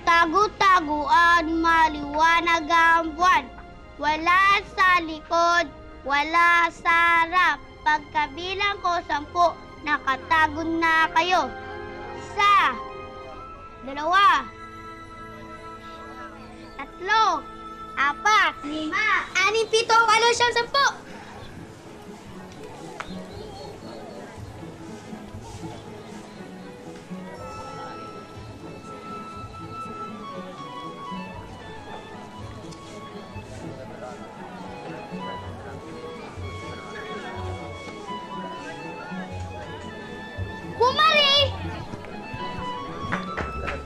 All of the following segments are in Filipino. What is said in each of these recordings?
Tago-taguan, maliwanag ang buwan. Wala sa likod, wala sa harap. Pagkabilang ko 10, nakatago na kayo. 1, 2, 3, 4, 5, 6, 7, 8, 9, 10. Bumari!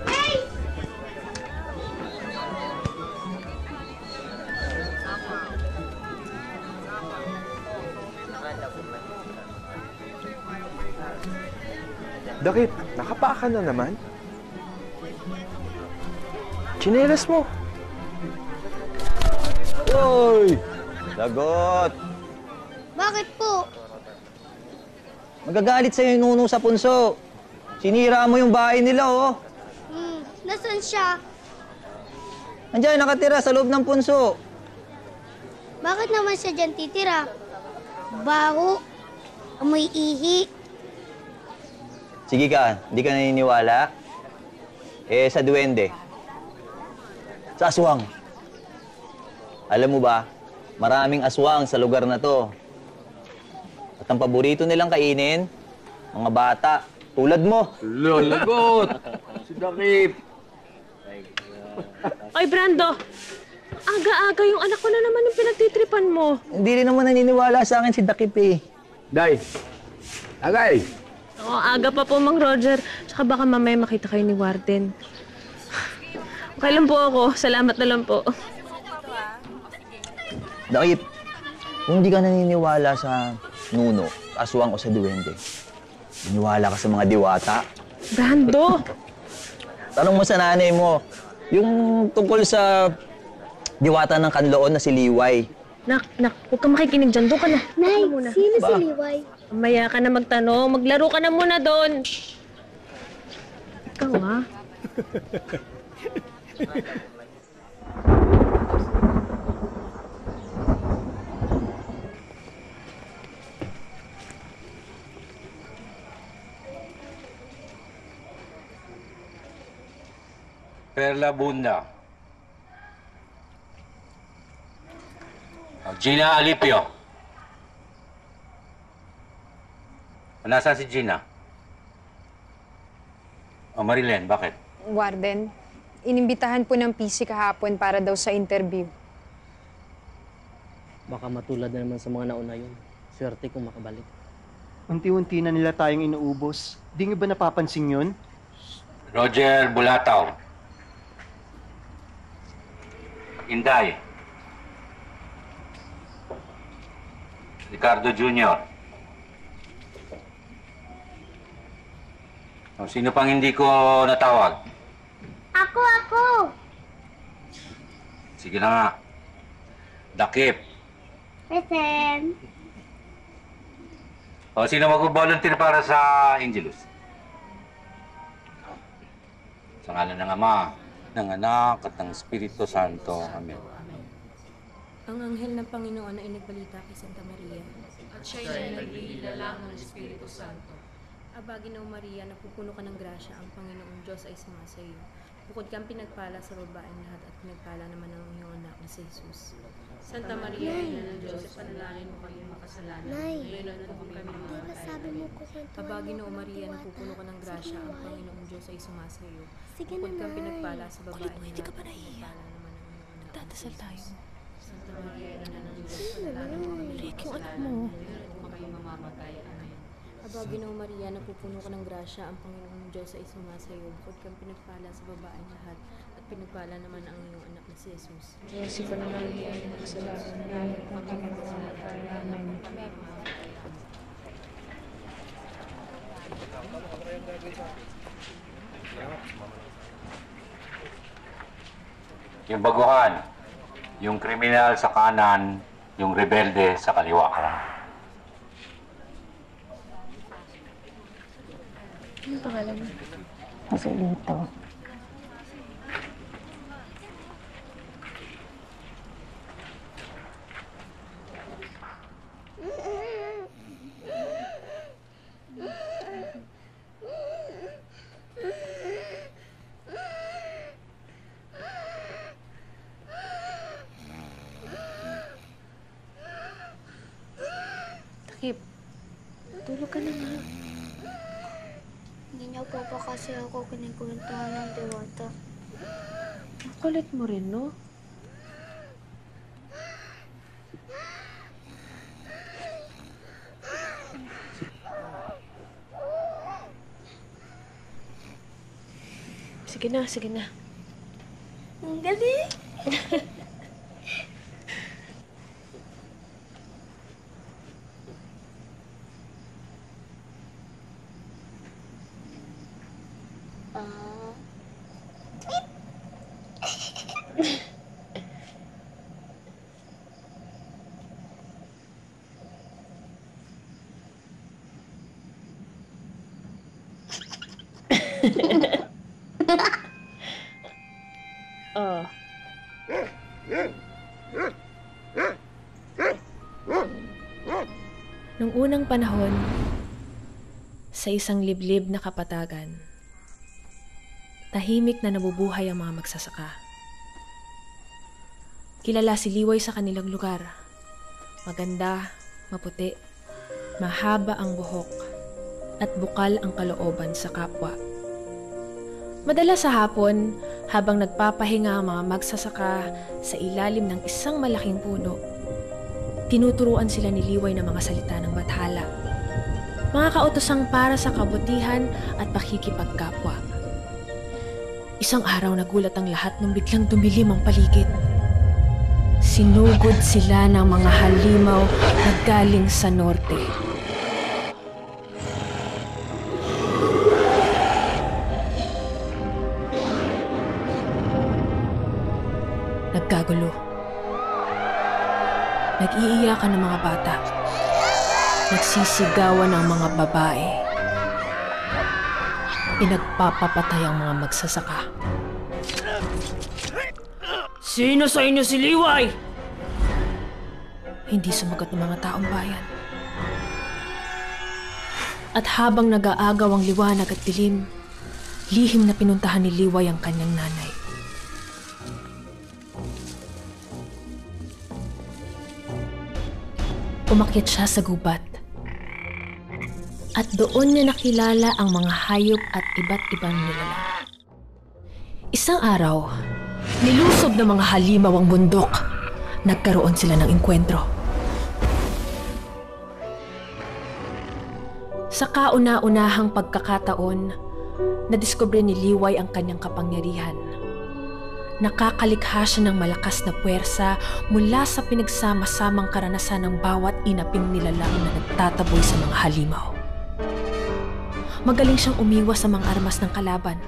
Hey! Dakip, nakapaa ka na naman? Tsinelas mo. Uy! Lagot! Bakit po? Magagalit sa'yo yung nuno sa punso. Sinira mo yung bahay nila, oh. Nasaan siya? Andiyan, nakatira sa loob ng punso. Bakit naman siya dyan titira? Baho. Amoy ihi. Sige ka, hindi ka naniniwala? Eh, sa duwende. Sa aswang. Alam mo ba, maraming aswang sa lugar na to. At ang paborito nilang kainin, mga bata, tulad mo. Lagot! Si Dakip! Ay, Brando! Aga-aga yung anak ko na naman yung pinagtitripan mo. Hindi rin naman naniniwala sa akin si Dakip eh. Day! Agay! Oo, aga pa po, Mang Roger. Tsaka baka mamaya makita kayo ni Warden. Okay lang po ako. Salamat na lang po. Dakip, kung hindi ka naniniwala sa nuno, aswang o sa duwende, naniniwala ka sa mga diwata. Brando! Tanong mo sa nanay mo, yung tungkol sa diwata ng Kanloon na si Liway. Nak, huwag kang makikinig dyan. Doon ka na. Nay, Doon ka muna. sino si Liway? Mamaya ka na magtanong. Maglaro ka na muna doon. Ikaw, ha? Perla Bunda. Gina Alipio. Nasaan si Gina? Marilyn, bakit? Warden, inimbitahan po ng PC kahapon para daw sa interview. Baka matulad na naman sa mga nauna yun. Swerte kung makabalik. Unti-unti na nila tayong inuubos. Di nga ba napapansin yun? Roger Bulataw. Inday. Ricardo Jr. Sino pang hindi ko natawag? Ako! Sige na nga. Dakip. Present. Sino mag-volunteer para sa Angelus? Sa ngalan ng Ama, ng Anak, at ng Espiritu Santo. Amen. Ang anghel ng Panginoon na inagbalita kay Santa Maria. At siya'y naglilala ng Espiritu Santo. Aba, Ginoo Maria, napupuno ka ng grasya, ang Panginoong Diyos ay sumasa iyo. Bukod kang pinagpala sa babaeng lahat at pinagpala naman ang iyong anak na si Jesus. Santa Maria, Ina ng Diyos, panalangin mo kami makasalanan. Ngayon at kung kami mamamatay. Aba, Ginoo Maria, napupuno ka ng grasya, ang Panginoong Diyos ay sumasa iyo. Bukod kang pinagpala sa babaeng lahat at pinagpala naman ang iyong anak. Nagdadasal tayo. Santa Maria, Ina ng Diyos, panalangin mo kami Rick, yung anak makasalanan. mo. Ngayon at kung kami mamamatay. Amen. Aba, Ginoo Maria, napupuno ka ng grasya, ang Panginoong Diyos ay sumasa iyo. Bukod kang pinagpala sa babaeng lahat, at pinagpala naman ang iyong anak na si Jesus. Si Panalangin ay makasalanan ngayon at kung kami mamamatay. Amen. Yung baguhan, yung kriminal sa kanan, yung rebelde sa kaliwa. Ano pangalan mo? Joselito. Takip, tulog ka na nga. Hindi niya po pa kasi ako kinikwentuhan ng Diwata. Ang kulit mo rin, no? Sige na, sige na. Ang galing! Oh. Nung unang panahon, sa isang liblib na kapatagan, tahimik na nabubuhay ang mga magsasaka. Kilala si Liway sa kanilang lugar. Maganda, maputi, mahaba ang buhok, at bukal ang kalooban sa kapwa. Madalas sa hapon, habang nagpapahinga ang mga magsasaka sa ilalim ng isang malaking puno, tinuturuan sila ni Liway ng mga salita ng bathala. Mga kautosang para sa kabutihan at pakikipagkapwa. Isang araw nagulat ang lahat nung biglang dumilim ang paligid. Sinugod sila ng mga halimaw na galing sa norte. Nagkagulo. Nag-iiyakan ng mga bata. Nagsisigawan ang mga babae. Pinagpapapatay ang mga magsasaka. Sino sa inyo si Liway? Hindi sumagot ng mga taong bayan. At habang nag-aagaw ang liwanag at dilim, lihim na pinuntahan ni Liway ang kanyang nanay. Umakyat siya sa gubat. At doon niya nakilala ang mga hayop at iba't ibang nilalang. Isang araw, nilusob ng mga halimaw ang bundok. Nagkaroon sila ng engkwentro. Sa kauna-unahang pagkakataon, nadiskubre ni Liway ang kanyang kapangyarihan. Nakakalikha siya ng malakas na puwersa mula sa pinagsama-samang karanasan ng bawat inaping nilalang na nagtataboy sa mga halimaw. Magaling siyang umiwas sa mga armas ng kalaban.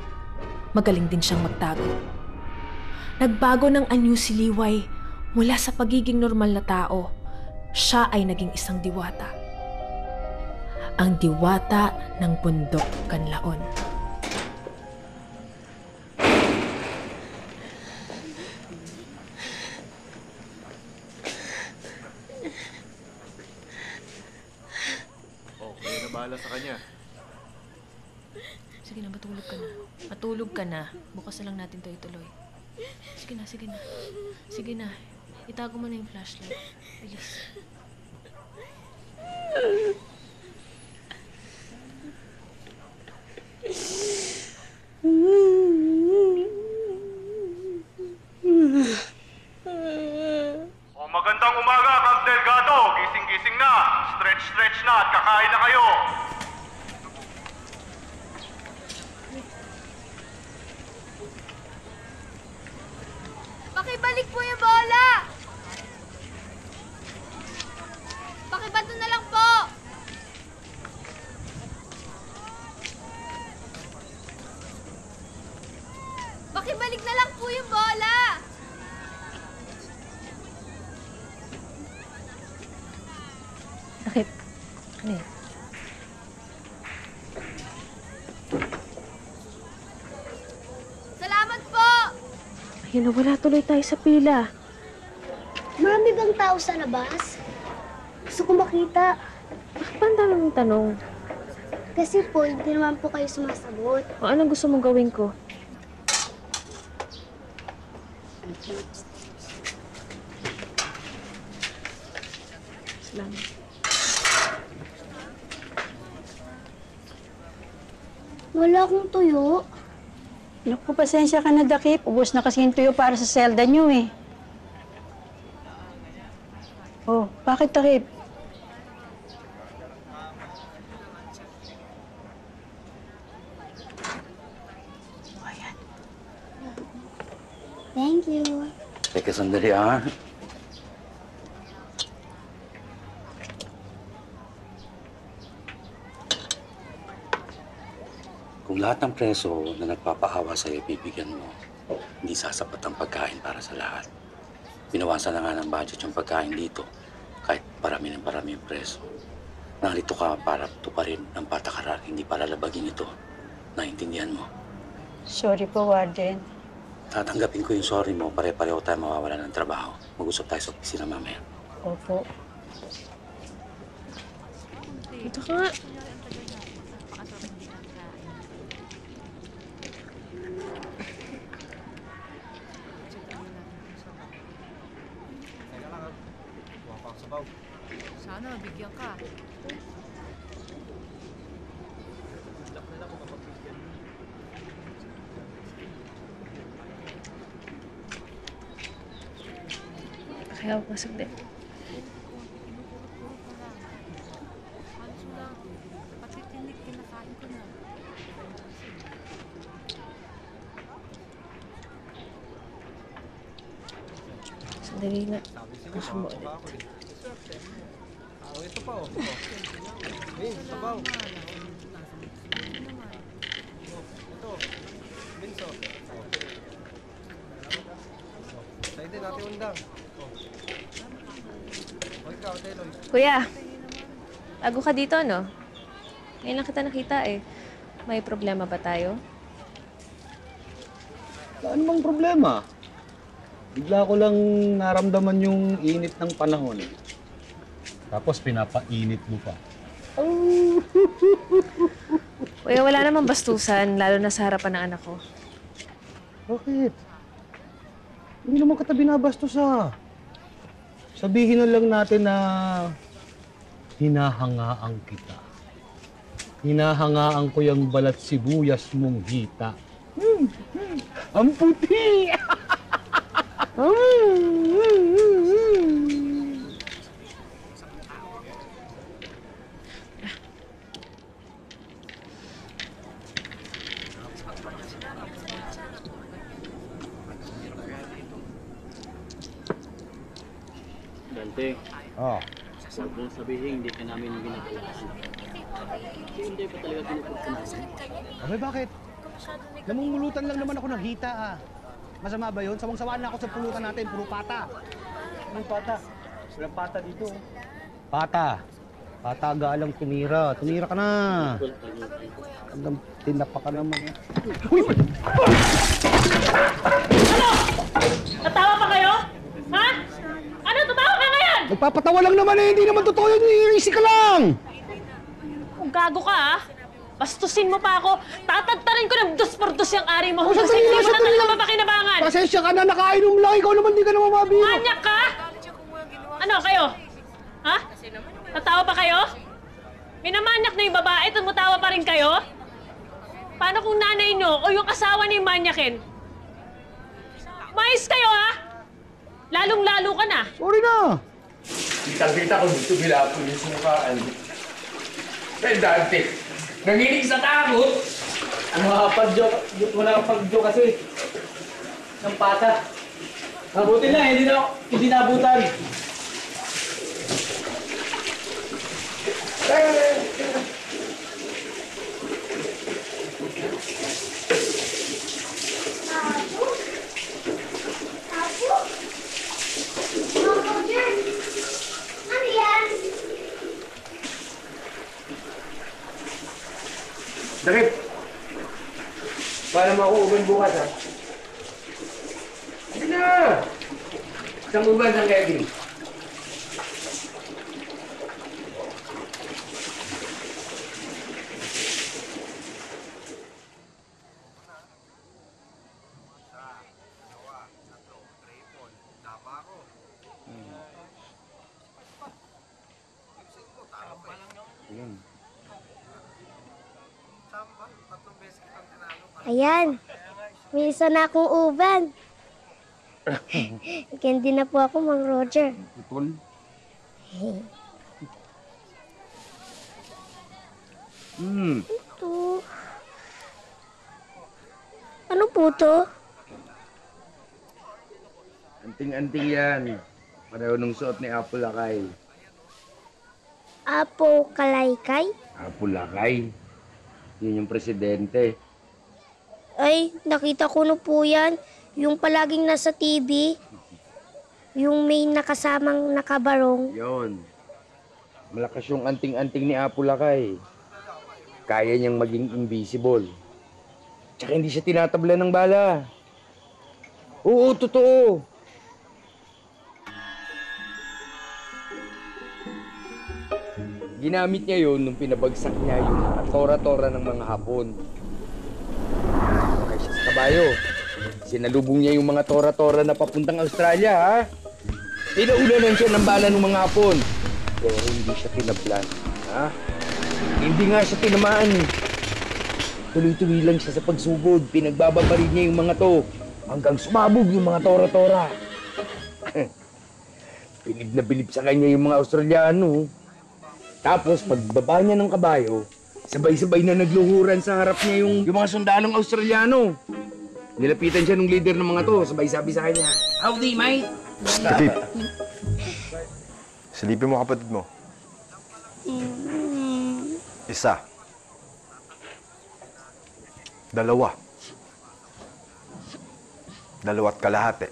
Magaling din siyang magtago. Nagbago ng anyo si Liway mula sa pagiging normal na tao. Siya ay naging isang diwata. Ang diwata ng bundok Kanlaon. Okay na bahala sa kanya. Sige na, matulog ka na. Matulog ka na. Bukas na lang natin ito ituloy. Sige na, sige na. Sige na. Itago mo na yung flashlight. Bilis. Magandang umaga, Camp Delgado. Gising-gising na. Stretch na at kakain na kayo. Pakibalik po yung bola! Pakibato na lang po! Pakibalik na lang po yung bola! Bakit? Ano yan? Salamat po! Ayun, nawala tuloy tayo sa pila. Marami bang tao sa labas? Gusto ko makita. Bakit ba ang dami mong tanong? Kasi po, hindi naman po kayo sumasagot. O anong gusto mong gawin ko? Salamat. Wala akong tuyo. Naku, pasensya ka na, Dakip. Ubus na kasi yung tuyo para sa selda niyo eh. Oh, bakit, Dakip? Thank you. Teka, sandali ah. Kung lahat ng preso na nagpapaawa sa'yo bibigyan mo, hindi sasapat ang pagkain para sa lahat. Binawasan na nga ng budget yung pagkain dito, kahit parami ng parami yung preso. Narito ka para tuparin ang patakaran, hindi para labagin ito. Naintindihan mo? Sorry po, Warden. Tatanggapin ko yung sorry mo, pare-pareho tayo mawawala ng trabaho. Mag-usap tayo sa opisina mamaya. Opo. Ito ka nga. Sana bigyan ka. Kaya ako saglit. Patitinig, kinakain ko na. Sandali na. Gusto mo ulit. Ito pa oh. Sabaw. Ito. Minso. Sa'yo din, Ate Undang. O ikaw, Teloy. Kuya, bago ka dito, no? Ngayon lang kita nakita eh. May problema ba tayo? Wala namang problema. Bigla ko lang naramdaman yung init ng panahon. Tapos pinapainit mo pa. Kuya, wala namang bastusan, lalo na sa harapan ng anak ko. Bakit? Hindi naman kita binabastos ah. Sabihin na lang natin na hinahangaan kita. Hinahangaan ko yung balat sibuyas mong hita. Ang puti! Dante, Oh. huwag mong sabihin hindi ka namin ginagalaan. Kasi hindi pa talaga pinupursunahan. Abay, bakit? Namumulutan lang naman ako ng hita ah. Masama ba yun? Sawang-sawaan na ako sa pulutan natin, puro pata. Anong pata? Walang pata dito. Pata. Pata galang tumira. Tumira ka na. Hanggang tinapa ka naman. Ano? Natawa pa kayo? Ha? Ano? Tatawa ka ngayon? Nagpapatawa lang naman eh. Hindi naman totoo yun. Easy ka lang. Kung gago ka, ha? Bastusin mo pa ako. Tatagtarin ko ng dos por dos yung ari mo. Oh, Kasi sandali hindi lang, mo na sandali talaga lang. mapakinabangan. Pasensya ka na. Nakainom lang. Ikaw naman di ka naman mabiro. Manyak ka? Ano kayo? Ha? Natawa pa kayo? Minamanyak na yung babae, tumutawa pa rin kayo? Paano kung nanay nyo o yung asawa ni manyakin? Mais kayo, ha? Lalong-lalo ka na. Sorry na. Kitang-kita ko dito bilapon yung sukaan. Pero Dante, nanginig sa takot. Ano pag-joke? Wala kang pag-joke kasi. Ng pata. Mabuti na, hindi nabutan. Ano yan? Dakip, paano mo ako uban bukas, ha? Sige na! Isang uban ng Kevin. Yun. Ayan. May isa na akong uban. Candy na po ako, Mang Roger. Putol. Ito. Ano po to? Anting-anting yan. Pareho nung suot ni Apo Lakay. Apo Kalaykay? Apo Lakay. Yun yung presidente. Ay, nakita ko na po yan. Yung palaging nasa TV. Yung may nakasamang nakabarong. Yon. Malakas yung anting-anting ni Apo Lakay. Kaya niyang maging invisible. Tsaka hindi siya tinatabla ng bala. Oo, totoo. Ginamit niya yun nung pinabagsak niya yung mga tora-tora ng mga Hapon. Sumakay siya sa kabayo. Sinalubong niya yung mga tora-tora na papuntang Australia, ha? Pinaulanan siya ng bala ng mga Hapon. Pero hindi siya tinablan, ha? Hindi nga siya tinamaan. Tuloy-tuloy lang siya sa pagsugod. Pinagbababarin niya yung mga to. Hanggang sumabog yung mga tora-tora. Bilib na bilib sa kanya yung mga Australiano. Tapos, pagbaba niya ng kabayo, sabay-sabay na nagluhuran sa harap niya yung mga sundalong Australiano. Nilapitan siya ng leader ng mga to, sabay sabi sa kanya, "Howdy, mate!" Takip. Silipin mo kapatid mo. Isa. Dalawa. Dalawa't kalahati.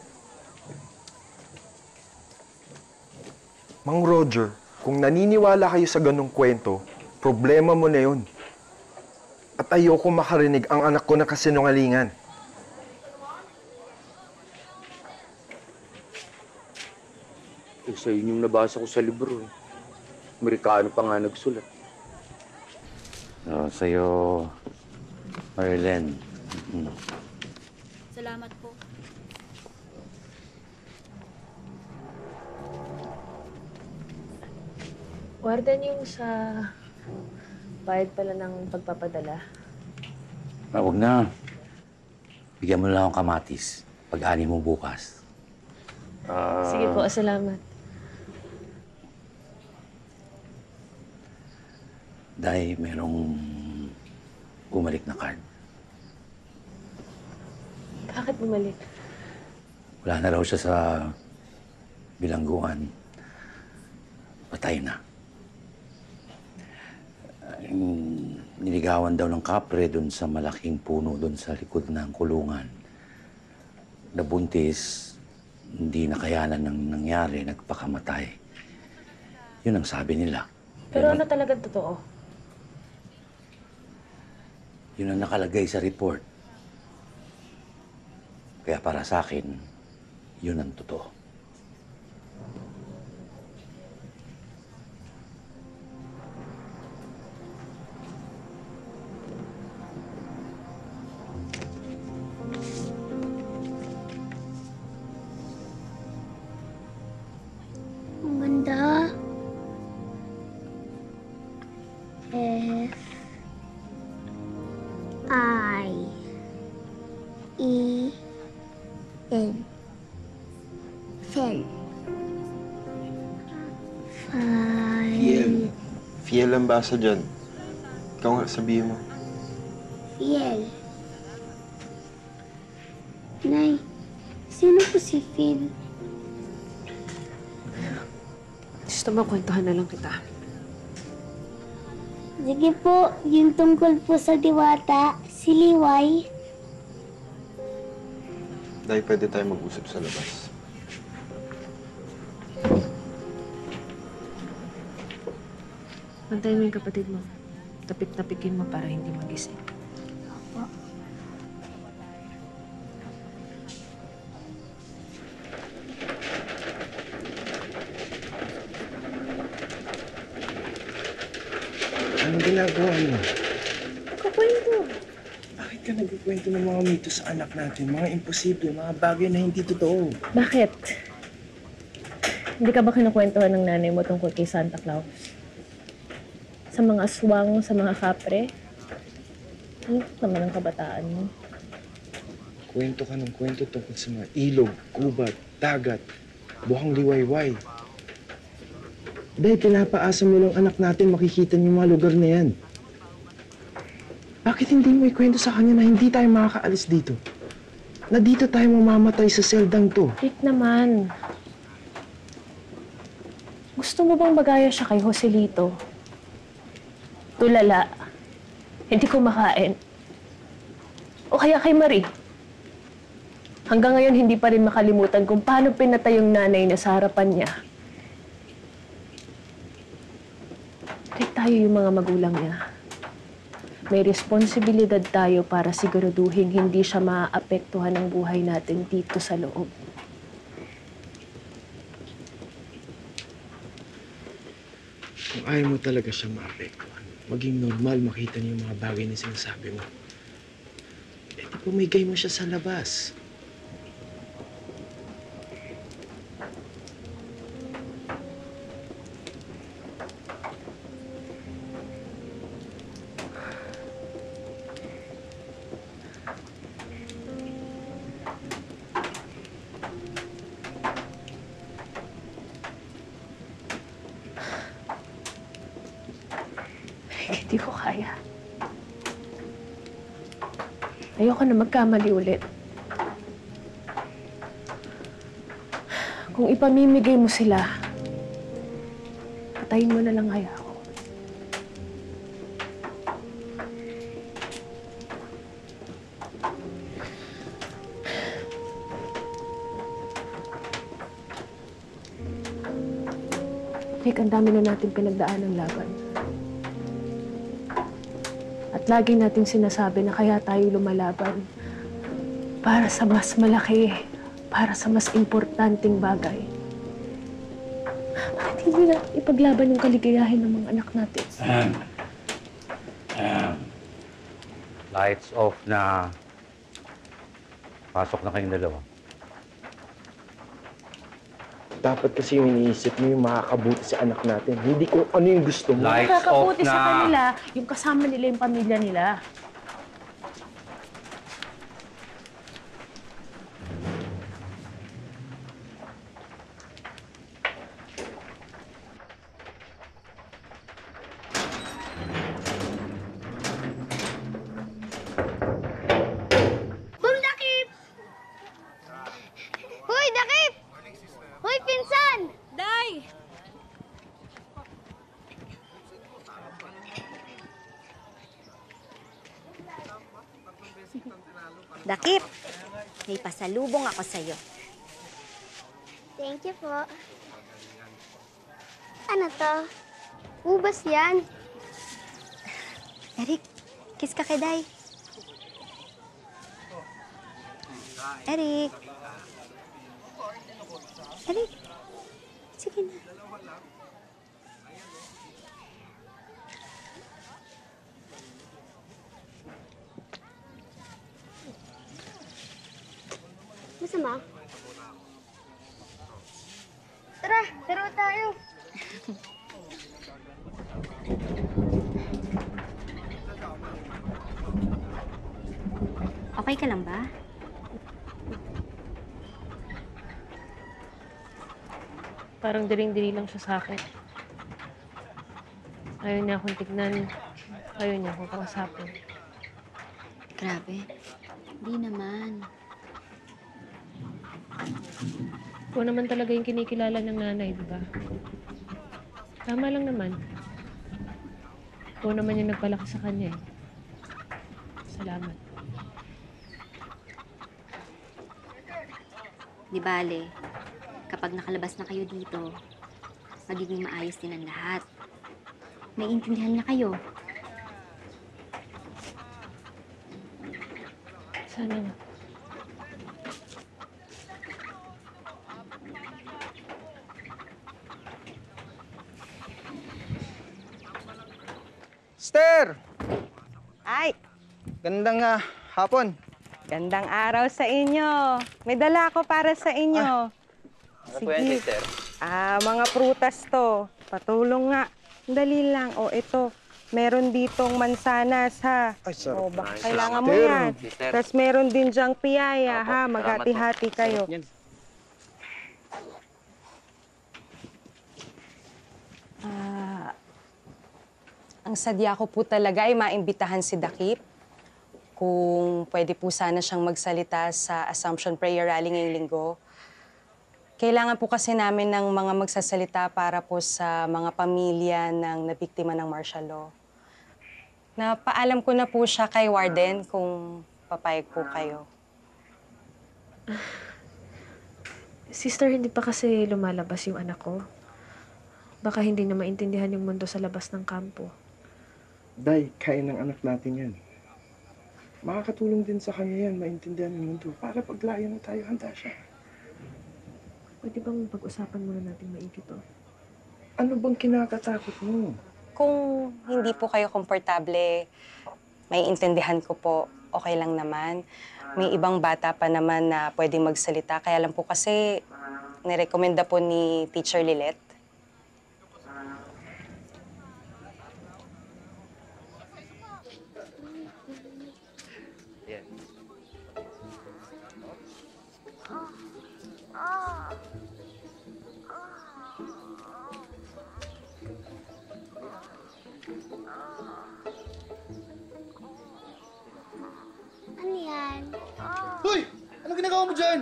Mang Roger, kung naniniwala kayo sa ganong kwento, problema mo na yun. At ayoko makarinig ang anak ko na kasinungalingan. Isa yun yung nabasa ko sa libro. Amerikano pa nga nagsulat. Sa'yo, Marilyn. Salamat po. Warden yung sa bayad pala ng pagpapadala. Huwag na. Bigyan mo lang akong kamatis. Pag-ani mo bukas. Sige po, salamat. Dahil merong bumalik na card. Bakit bumalik? Wala na raw siya sa bilangguan. Patay na. Niligawan daw ng kapre doon sa malaking puno doon sa likod ng kulungan. Nabuntis, hindi nakayanan ng nangyari, nagpakamatay. Yun ang sabi nila. Pero ano talagang totoo? Yun ang nakalagay sa report. Kaya para sa akin, yun ang totoo. Ang ganda. F-I-E-N. Fen. Fiel. Fiel ang basa dyan. Ikaw nga, sabihin mo. Fiel. Nay, sino po si Phil? Gusto mo, kwentuhan na lang kita. Sige po, yung tungkol po sa diwata, si Liway. Dahil pwede tayo mag-usap sa labas. Pantayin mo yung kapatid mo. Tapik-tapikin mo para hindi magising. Opo. Anong ginagawa mo? Kakwento. Bakit ka nagkukwento ng mga mito sa anak natin? Mga imposible, mga bagay na hindi totoo. Bakit? Hindi ka ba kinukwentuhan ng nanay mo tungkol kay Santa Claus? Sa mga aswang, sa mga kapre? Ano naman ang kabataan mo? Kwento ka ng kwento tungkol sa mga ilog, gubat, dagat, buhang liwayway. Dahil pinapaasa mo lang anak natin makikita niyo yung mga lugar na yan. Bakit hindi mo ikwento sa kanya na hindi tayo makakaalis dito? Na dito tayo mamamatay sa seldang to. Rick naman. Gusto mo bang magaya siya kay Joselito? Tulala. Hindi kumakain. O kaya kay Marie. Hanggang ngayon hindi pa rin makalimutan kung paano pinatay yung nanay na sa harapan niya. Rick, tayo yung mga magulang niya. May responsibilidad tayo para siguraduhin hindi siya maaapektuhan ng buhay natin dito sa loob. Kung ayaw mo talaga siya maapektuhan, maging normal makita niyo yung mga bagay na sinasabi mo. Eh, di pumigay mo siya sa labas. Hindi ko kaya. Ayoko na magkamali ulit. Kung ipamimigay mo sila, patayin mo na lang kaya ako. Rick, ang dami na natin pinagdaan ng laban. At lagi nating sinasabi na kaya tayo lumalaban para sa mas malaki, para sa mas importanteng bagay. Bakit hindi na ipaglaban yung kaligayahin ng mga anak natin? Lights off na. Pasok na kayong dalawa. Dapat kasi yung iniisip mo yung makakabuti sa anak natin. Hindi kung ano yung gusto mo. Lights Nakakabuti off na. sa kanila, yung kasama nila yung pamilya nila. Boom, Dakip! Hoy, Dakip! Hoy, pinsan! Day! Dakip, may pasalubong ako sa'yo. Thank you po. Ano to? Ubas yan. Eric, kiss ka kay Day. Eric. Eric. Sige na. Masama? Tara, laro tayo. Okay ka lang ba? Parang diring-diri lang siya sa akin. Ayaw niya akong tignan. Ayaw niya akong kausapin. Grabe. Di naman. Ikaw naman talaga yung kinikilala ng nanay, di ba? Tama lang naman. Ikaw naman yung nagpalaki sa kanya eh. Salamat. Di bale, kapag nakalabas na kayo dito, magiging maayos din ang lahat. Naiintindihan niya kayo. Sana nga. Esther! Ay! Gandang hapon. Gandang araw sa inyo. May dala ako para sa inyo. Ano po yan, sister? Mga prutas to. Patulong nga. Dali lang. O, ito. Meron ditong mansanas, ha? Ay, sarap. O, baka Nice. kailangan mo Salamat, yan. Mister. Tapos meron din dyang piyaya, Opo, ha? salamat Maghati-hati po. kayo. Sarap yan. Ang sadya ko po talaga ay maimbitahan si Dakip. Kung pwede po sana siyang magsalita sa Assumption Prayer Rally ngayong linggo. Kailangan po kasi namin ng mga magsasalita para po sa mga pamilya ng nabiktima ng martial law. Napaalam ko na po siya kay Warden kung papayag po kayo. Sister, hindi pa kasi lumalabas yung anak ko. Baka hindi na maintindihan yung mundo sa labas ng kampo. Day, kaya ng anak natin yan. Makakatulong din sa kanya yan, maintindihan ng mundo. Para paglaya na tayo, handa siya. Pwede bang pag-usapan muna natin maigi to? Ano bang kinakatakot mo? Kung hindi po kayo komportable, may intindihan ko po, okay lang naman. May ibang bata pa naman na pwedeng magsalita. Kaya lang po kasi nirekomenda po ni Teacher Lilet. Ano yan? Hoy! Anong ginagawa mo dyan?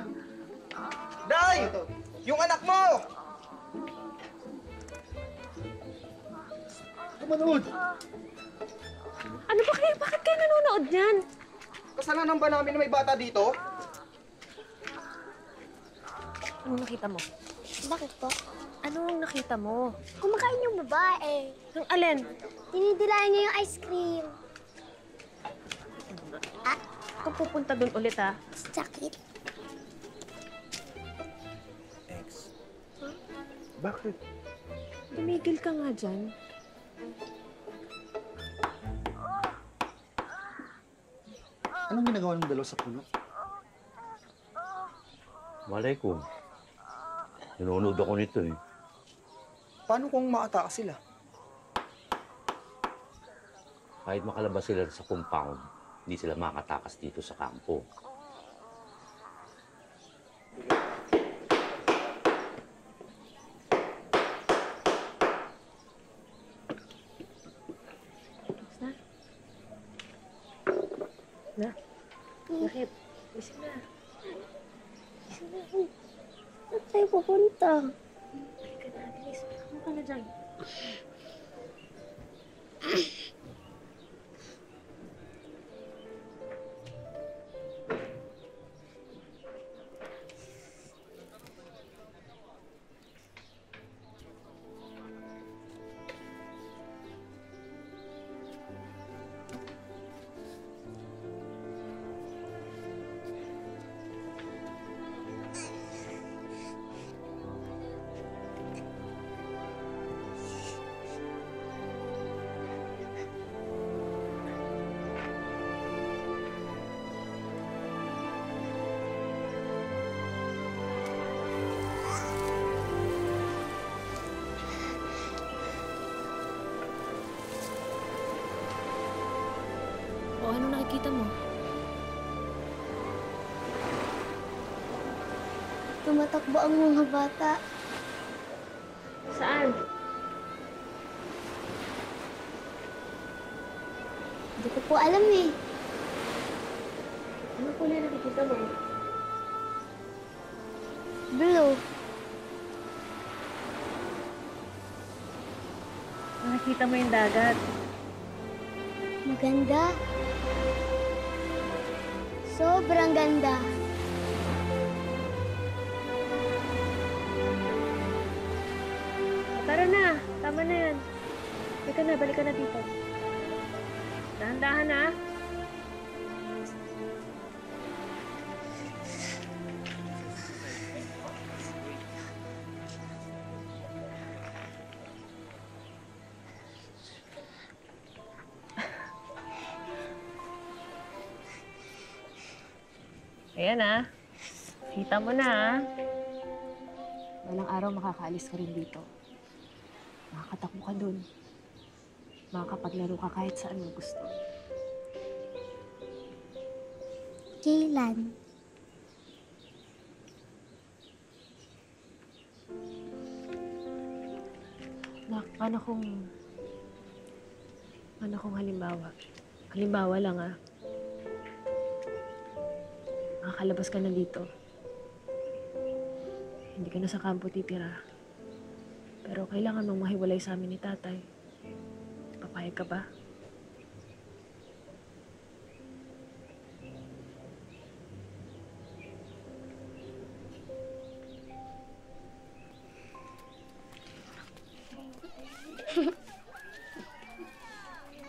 Day! Yung anak mo! Manood! Ano ba kayo? Bakit kayo nanonood niyan? Kasalanan ba namin na may bata dito? Anong nakita mo? Bakit po? Anong nakita mo? Kumakain yung babae. Yung alin? Dinidilaan niya yung ice cream. Kung pupunta doon ulit, ha? Sakit. Bakit? Tumigil ka nga dyan. Anong ginagawa ng dalawa sa puno? Malay ko. Nanonood ako nito eh. Paano kung maatake sila? Kahit makalabas sila sa compound, hindi sila makatakas dito sa kampo. Na? Bakit? Isip na. Isip na. Saan tayo pupunta? Halika na, Denise. Ano ka na dyan? O, ano nakikita mo? Tumatakbo ang mga bata. Saan? Hindi ko po alam eh. Ano kulay nakikita mo? Blue. Nakikita mo yung dagat. Maganda. Sobrang ganda. Tara na, tama na yan. Balik ka na dito. Dahan-dahan, ha? Ayan, ha? Kita mo na, ha? Walang araw makakaalis ka rin dito. Makakatakbo ka dun. makakapaglaro ka kahit saan mo gusto. Kailan? Nak, paano kung halimbawa? Halimbawa lang makakalabas ka na dito. Hindi ka na sa kampo titira. Pero kailangan mong mahiwalay sa amin ni tatay. Papayag ka ba?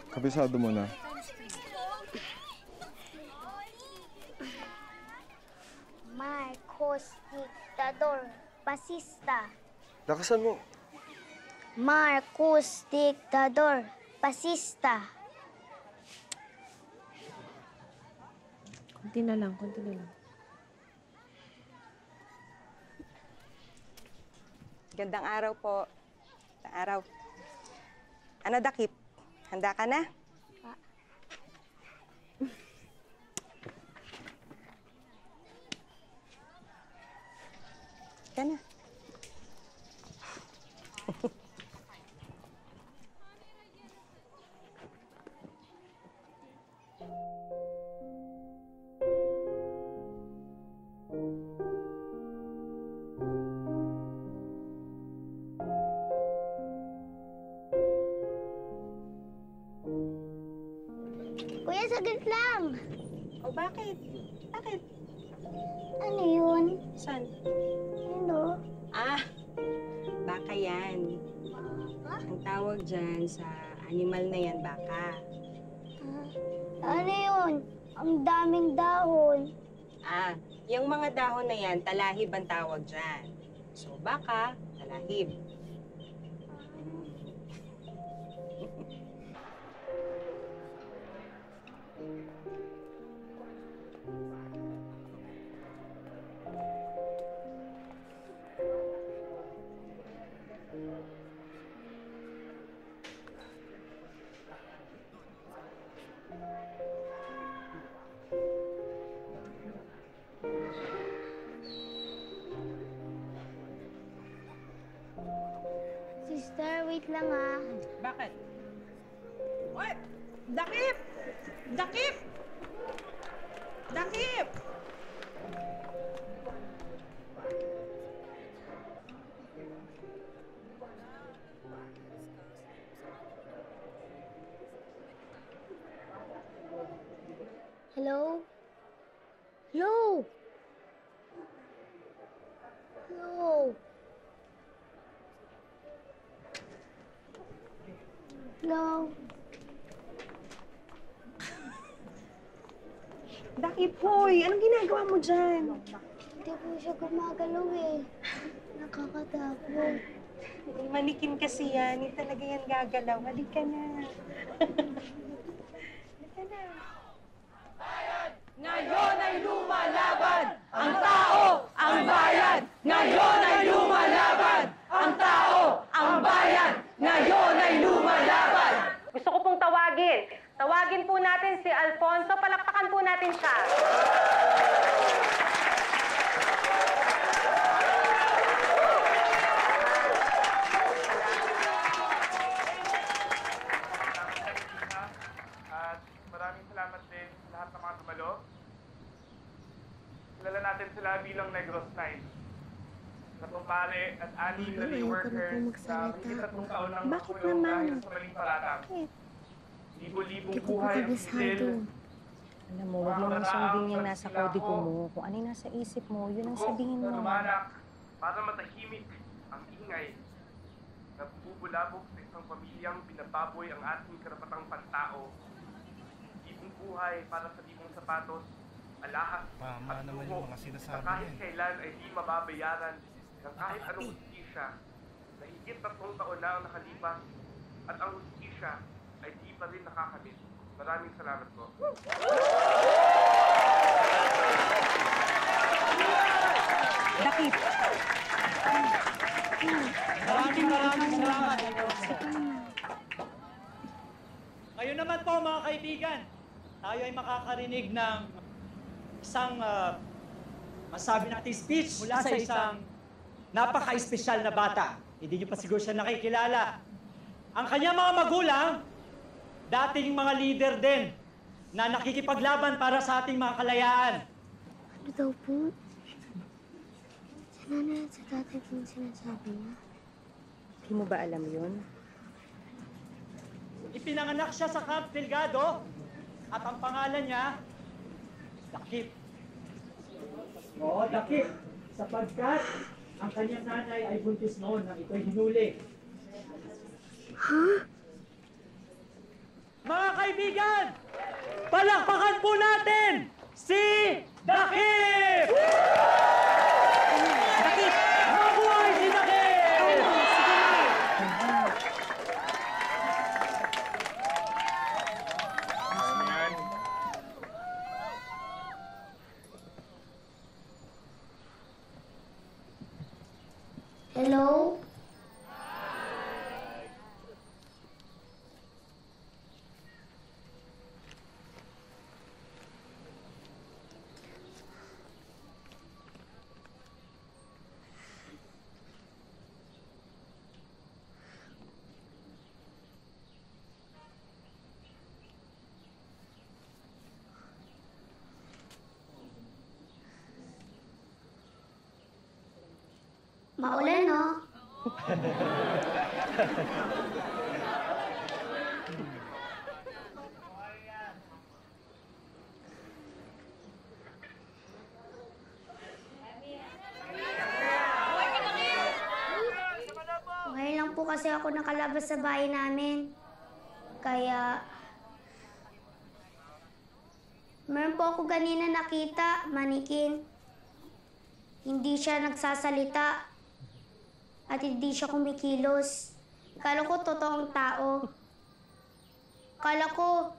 Kabisado mo na. Marcos Dictador Fascista. Lakasan mo. Marcos Dictador Fascista. Kunti na lang, kunti na lang. Gandang araw po. Gandang araw. Ano, Dakip? Handa ka na? Ka na. Kuya, saglit lang. O, bakit? Bakit? Ano yun? Saan? Ano? Ah, baka yan. Ang tawag dyan sa animal na yan, baka. Ano yun? Ang daming dahon. Ah, yung mga dahon na yan, talahib ang tawag dyan. So, baka, talahib. Sister, wait lang Bakit? What? Dakip! Dakip! Dakip! Hello? Hello? Hello? Hello? Dakip, hoy! Anong ginagawa mo dyan? Hindi po siya gumagalaw Nakakatakot. Manikin kasi yan. Hindi talaga yan gagalaw. Halika na. Halika na. Ngayon ay lumalaban ang tao, ang bayan. Ngayon ay lumalaban ang tao, ang bayan. Ngayon ay lumalaban. Gusto ko pong tawagin. Tawagin po natin si Alfonso. Palakpakan po natin siya. At maraming salamat din sa lahat ng mga dumalo. Kilala natin sila bilang Negros 9. Tatlong pare at 6 na lay workers na mahigit 3 taon ng makulong dahil sa maling paratang. Libo-libong buhay ang sisil. Alam mo, huwag mo nang sundin yung nasa kodigo mo. Kung ano yung nasa isip mo, yun ang sabihin mo. Lumanak para matahimik ang ingay na bubulabog sa isang pamilyang binababoy ang ating karapatang pantao. Libong buhay para sa libong sapatos, alahas at luho na kahit kailan ay di mababayaran ng kahit anong hustisya na higit 3 taon na ang nakalipas at ang hustisya ay di pa rin nakakamit. Maraming salamat po. Dakip. Maraming salamat. Ngayon naman po mga kaibigan, tayo ay makakarinig ng isang masabi natin speech mula sa isang napaka-espesyal na bata. Hindi niyo pa siguro siya nakikilala. Ang kanyang mga magulang, dating mga leader din na nakikipaglaban para sa ating mga kalayaan. Ano daw po? Sa nanay at sa tatay po yung sinasabi niya. Hindi mo ba alam yun? Ipinanganak siya sa Camp Delgado at ang pangalan niya, Dakip. Oo, Dakip. Sapagkat ang kanyang nanay ay buntis noon nang ito'y hinuli. Ha? Mga kaibigan, palakpakan po natin si Dakip! Dakip! Mabuhay si Dakip! Hello? Maulan, no? Ngayon lang po kasi ako nakalabas sa bahay namin. Kaya... meron po ako kanina nakita, manikin. Hindi siya nagsasalita. At hindi siya kumikilos. Kala ko totoong tao. Kala ko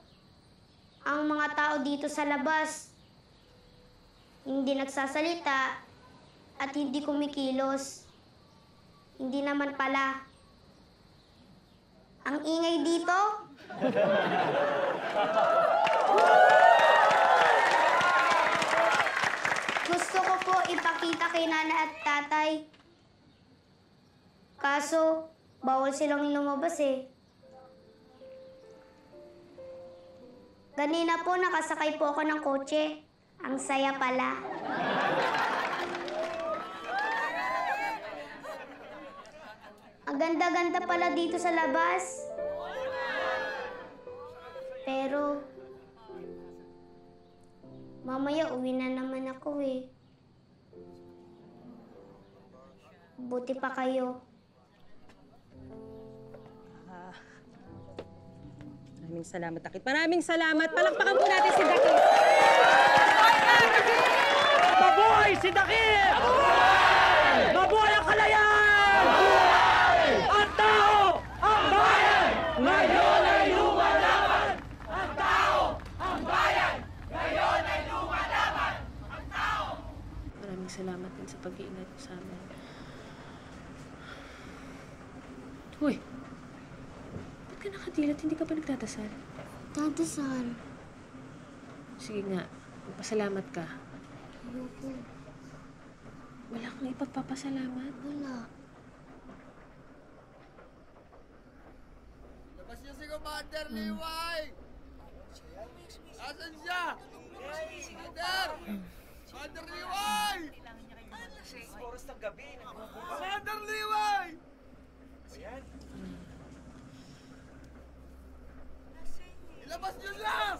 ang mga tao dito sa labas hindi nagsasalita at hindi kumikilos. Hindi naman pala. Ang ingay dito. Gusto ko po ipakita kay Nana at Tatay. Kaso, bawal silang lumabas eh. Kanina po, nakasakay po ako ng kotse. Ang saya pala. Ang ganda-ganda pala dito sa labas. Pero, mamaya uwi na naman ako eh. Buti pa kayo. Maraming salamat, Dakip. Maraming salamat. Palakpakan po natin si Dakip. Mabuhay si Dakip! Mabuhay ang kalayaan! Ang tao! Ang bayan! Ngayon ay lumalaban! Ang tao! Ang bayan! Ngayon ay lumalaban! Ang tao! Maraming salamat din sa pag-iingat mo sa amin. Uy! Ba't ka nakadilat? Hindi ka pa nagdadasal? Dadasal. Sige nga, magpasalamat ka. Ayoko. Wala kang ipagpapasalamat? Wala. Labas niyo si Commander Liway! Asan siya? Commander! Commander Liway! Oras ng gabi. Commander Liway! Ayan. Ilabas niyo siya!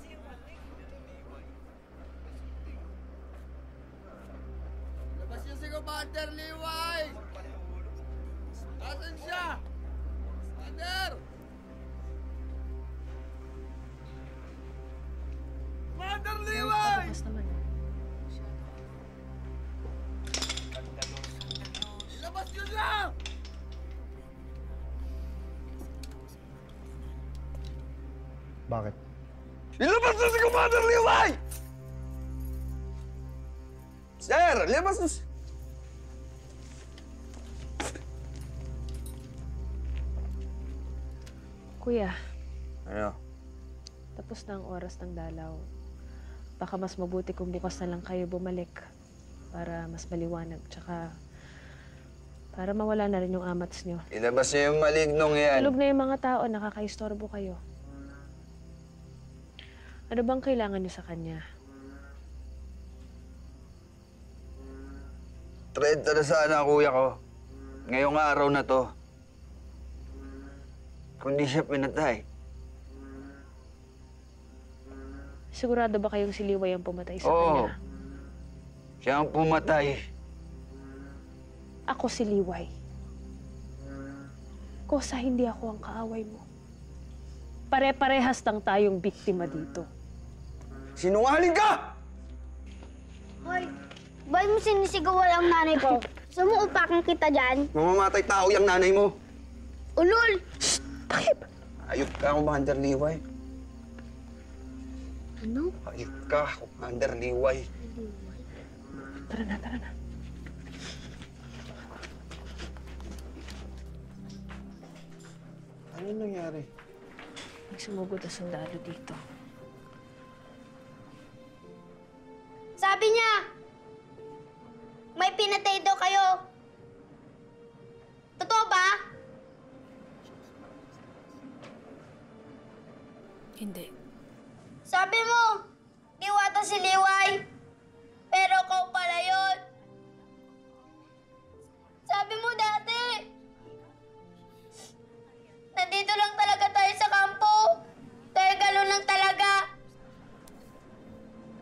Ilabas niyo si Commander Liway! Asan siya? Commander! Commander Liway! Tapos naman. Ilabas niyo siya! Bakit? Ilabas na si Commander Liway! Sir, ilabas na si... Kuya, Ano? patapos na ang oras ng dalaw. Baka mas mabuti kung bukas na lang kayo bumalik para mas maliwanag. Tsaka para mawala na rin yung amats nyo. Ilabas niyo yung malignong yan. Tulog na yung mga tao, nakakaistorbo kayo. Ano bang kailangan nyo sa kanya? 30 na sana kuya ko. Ngayong araw na to. Kung di siya pinatay. Sigurado ba kayong si Liway ang pumatay sa Oo. kanya? Siya ang pumatay. Ako si Liway. Kosa hindi ako ang kaaway mo. Pare-parehas lang tayong biktima dito. Sinungaling ka! Hoy, ba't mo sinisigawan ang nanay ko? Gusto mo upakan kita dyan? Mamamatay tao yung nanay mo. Ulol! Ayop ka, Commander Liway. Ano? Ayop ka, Commander Liway. Tara na, tara na. Ano nangyari? May sumugod na sundalo dito. Sabi niya, may pinatay daw kayo. Totoo ba? Hindi. Sabi mo, diwata si Liway. Pero ikaw pala yun. Sabi mo dati, nandito lang talaga tayo sa kampo. Kaya gano'n lang talaga.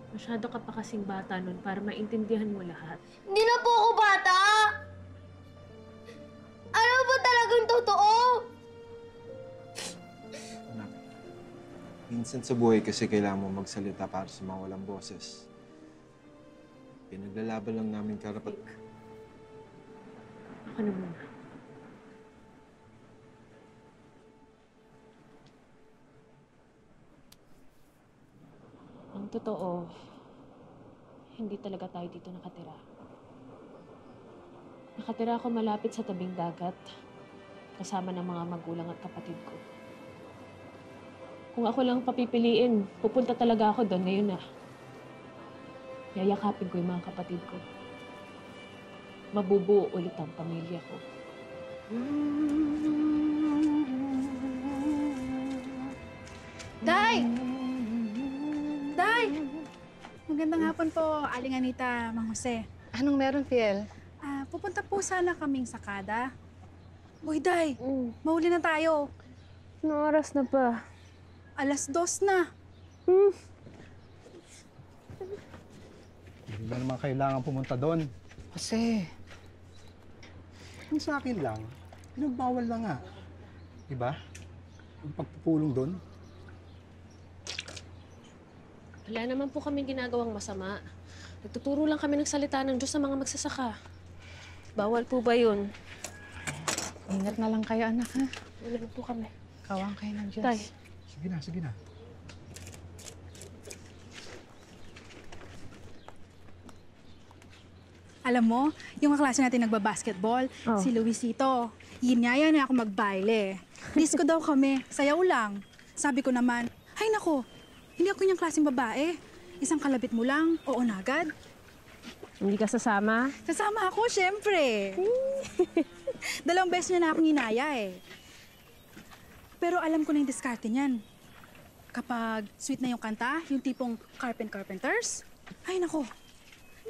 Masyado ka pa kasing bata nun para maintindihan mo lahat. Hindi na po ako bata. Ano ba talagang totoo? Anak, minsan sa buhay kasi kailangan mo magsalita para sa mga walang boses. Pinaglalaban lang namin karapat... Ako na muna. Ang totoo, hindi talaga tayo dito nakatira. Nakatira ako malapit sa tabing dagat, kasama ng mga magulang at kapatid ko. Kung ako lang papipiliin, pupunta talaga ako doon ngayon na. Yayakapin ko yung mga kapatid ko. Mabubuo ulit ang pamilya ko. Day! Day! Magandang hapon po, Aling Anita, Mang Jose. Anong meron, Fiel? Pupunta po sana kaming sakada. Uy, Day! Mahuli na tayo. Anong oras na ba? 2:00 na. Hindi na naman kailangan pumunta doon. Kasi, yung sa akin lang, pinagbawal na nga. Diba? Yung pagpupulong doon. Wala naman po kami ginagawang masama. Nagtuturo lang kami ng salita ng Diyos sa mga magsasaka. Bawal po ba yun? Ingat na lang kayo, anak, ha? Wala na po kami. Kawang kayo ng Diyos. Tay. Sige na, sige na. Alam mo, yung kaklase natin nagbabasketball, si Luisito. Yinyaya na ako magbaile. Disco daw kami, sayaw lang. Sabi ko naman, ay nako, hindi ako yung klaseng babae. Isang kalabit mo lang, oo na agad. Hindi ka sasama? Sasama ako, syempre. 2 beses niya na akong inaya eh. Pero alam ko na yung diskarte niyan. Kapag sweet na yung kanta, yung tipong Carpenters, ay nako,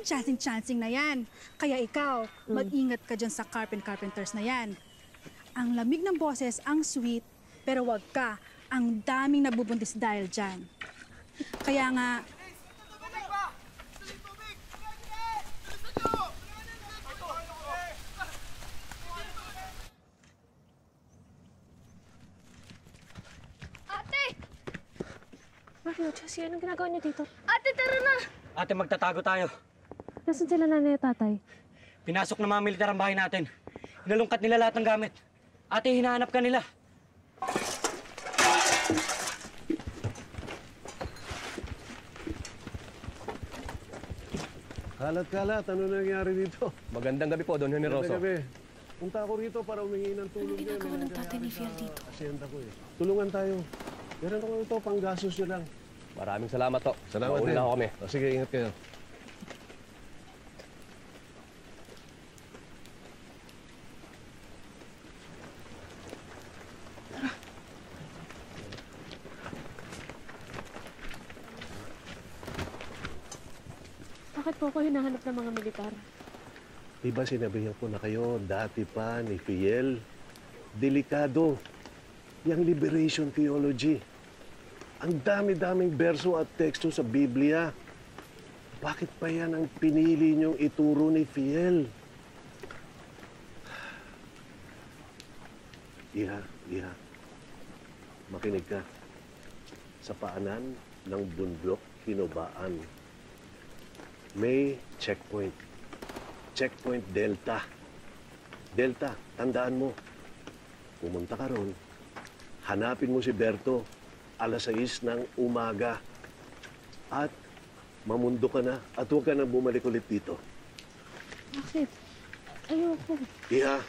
chancing na yan. Kaya ikaw, mag-ingat ka dyan sa Carpenters na yan. Ang lamig ng boses, ang sweet, pero wag ka. Ang daming nabubuntis dahil dyan. Kaya nga, Ate! Mario, Jessie, anong ginagawa niyo dito? Ate, tara na! Ate, magtatago tayo. Nasaan sila nanay at tatay? Pinasok ng mga militar ang bahay natin. Hinalungkat nila lahat ng gamit. Ate, hinahanap ka nila. Kalat-kalat, ano nangyari dito? Magandang gabi po, Don Generoso. Magandang gabi. Punta ako rito para humingi ng tulong niya. Ginagawa ng tatay ni Fiel dito. Asyenda ko eh. Tulungan tayo. Meron ko ito, panggastos nyo lang. Maraming salamat to. Salamat din. Mauna ako kami. O, sige, ingat kayo. Bakit po ako hinahanap ng mga militar? Diba sinabihan ko na kayo, dati pa ni Fiel, delikado. Yang liberation theology. Ang dami-daming berso at teksto sa Biblia. Bakit pa yan ang pinili niyong ituro ni Fiel? Iha, makinig ka. Sa paanan ng bundok hinubaan, may checkpoint. Checkpoint Delta. Delta, tandaan mo. Pumunta ka ron, hanapin mo si Berto, alas 6 ng umaga. At mamundo ka na at huwag ka na bumalik ulit dito. Bakit? Ayoko. Iha,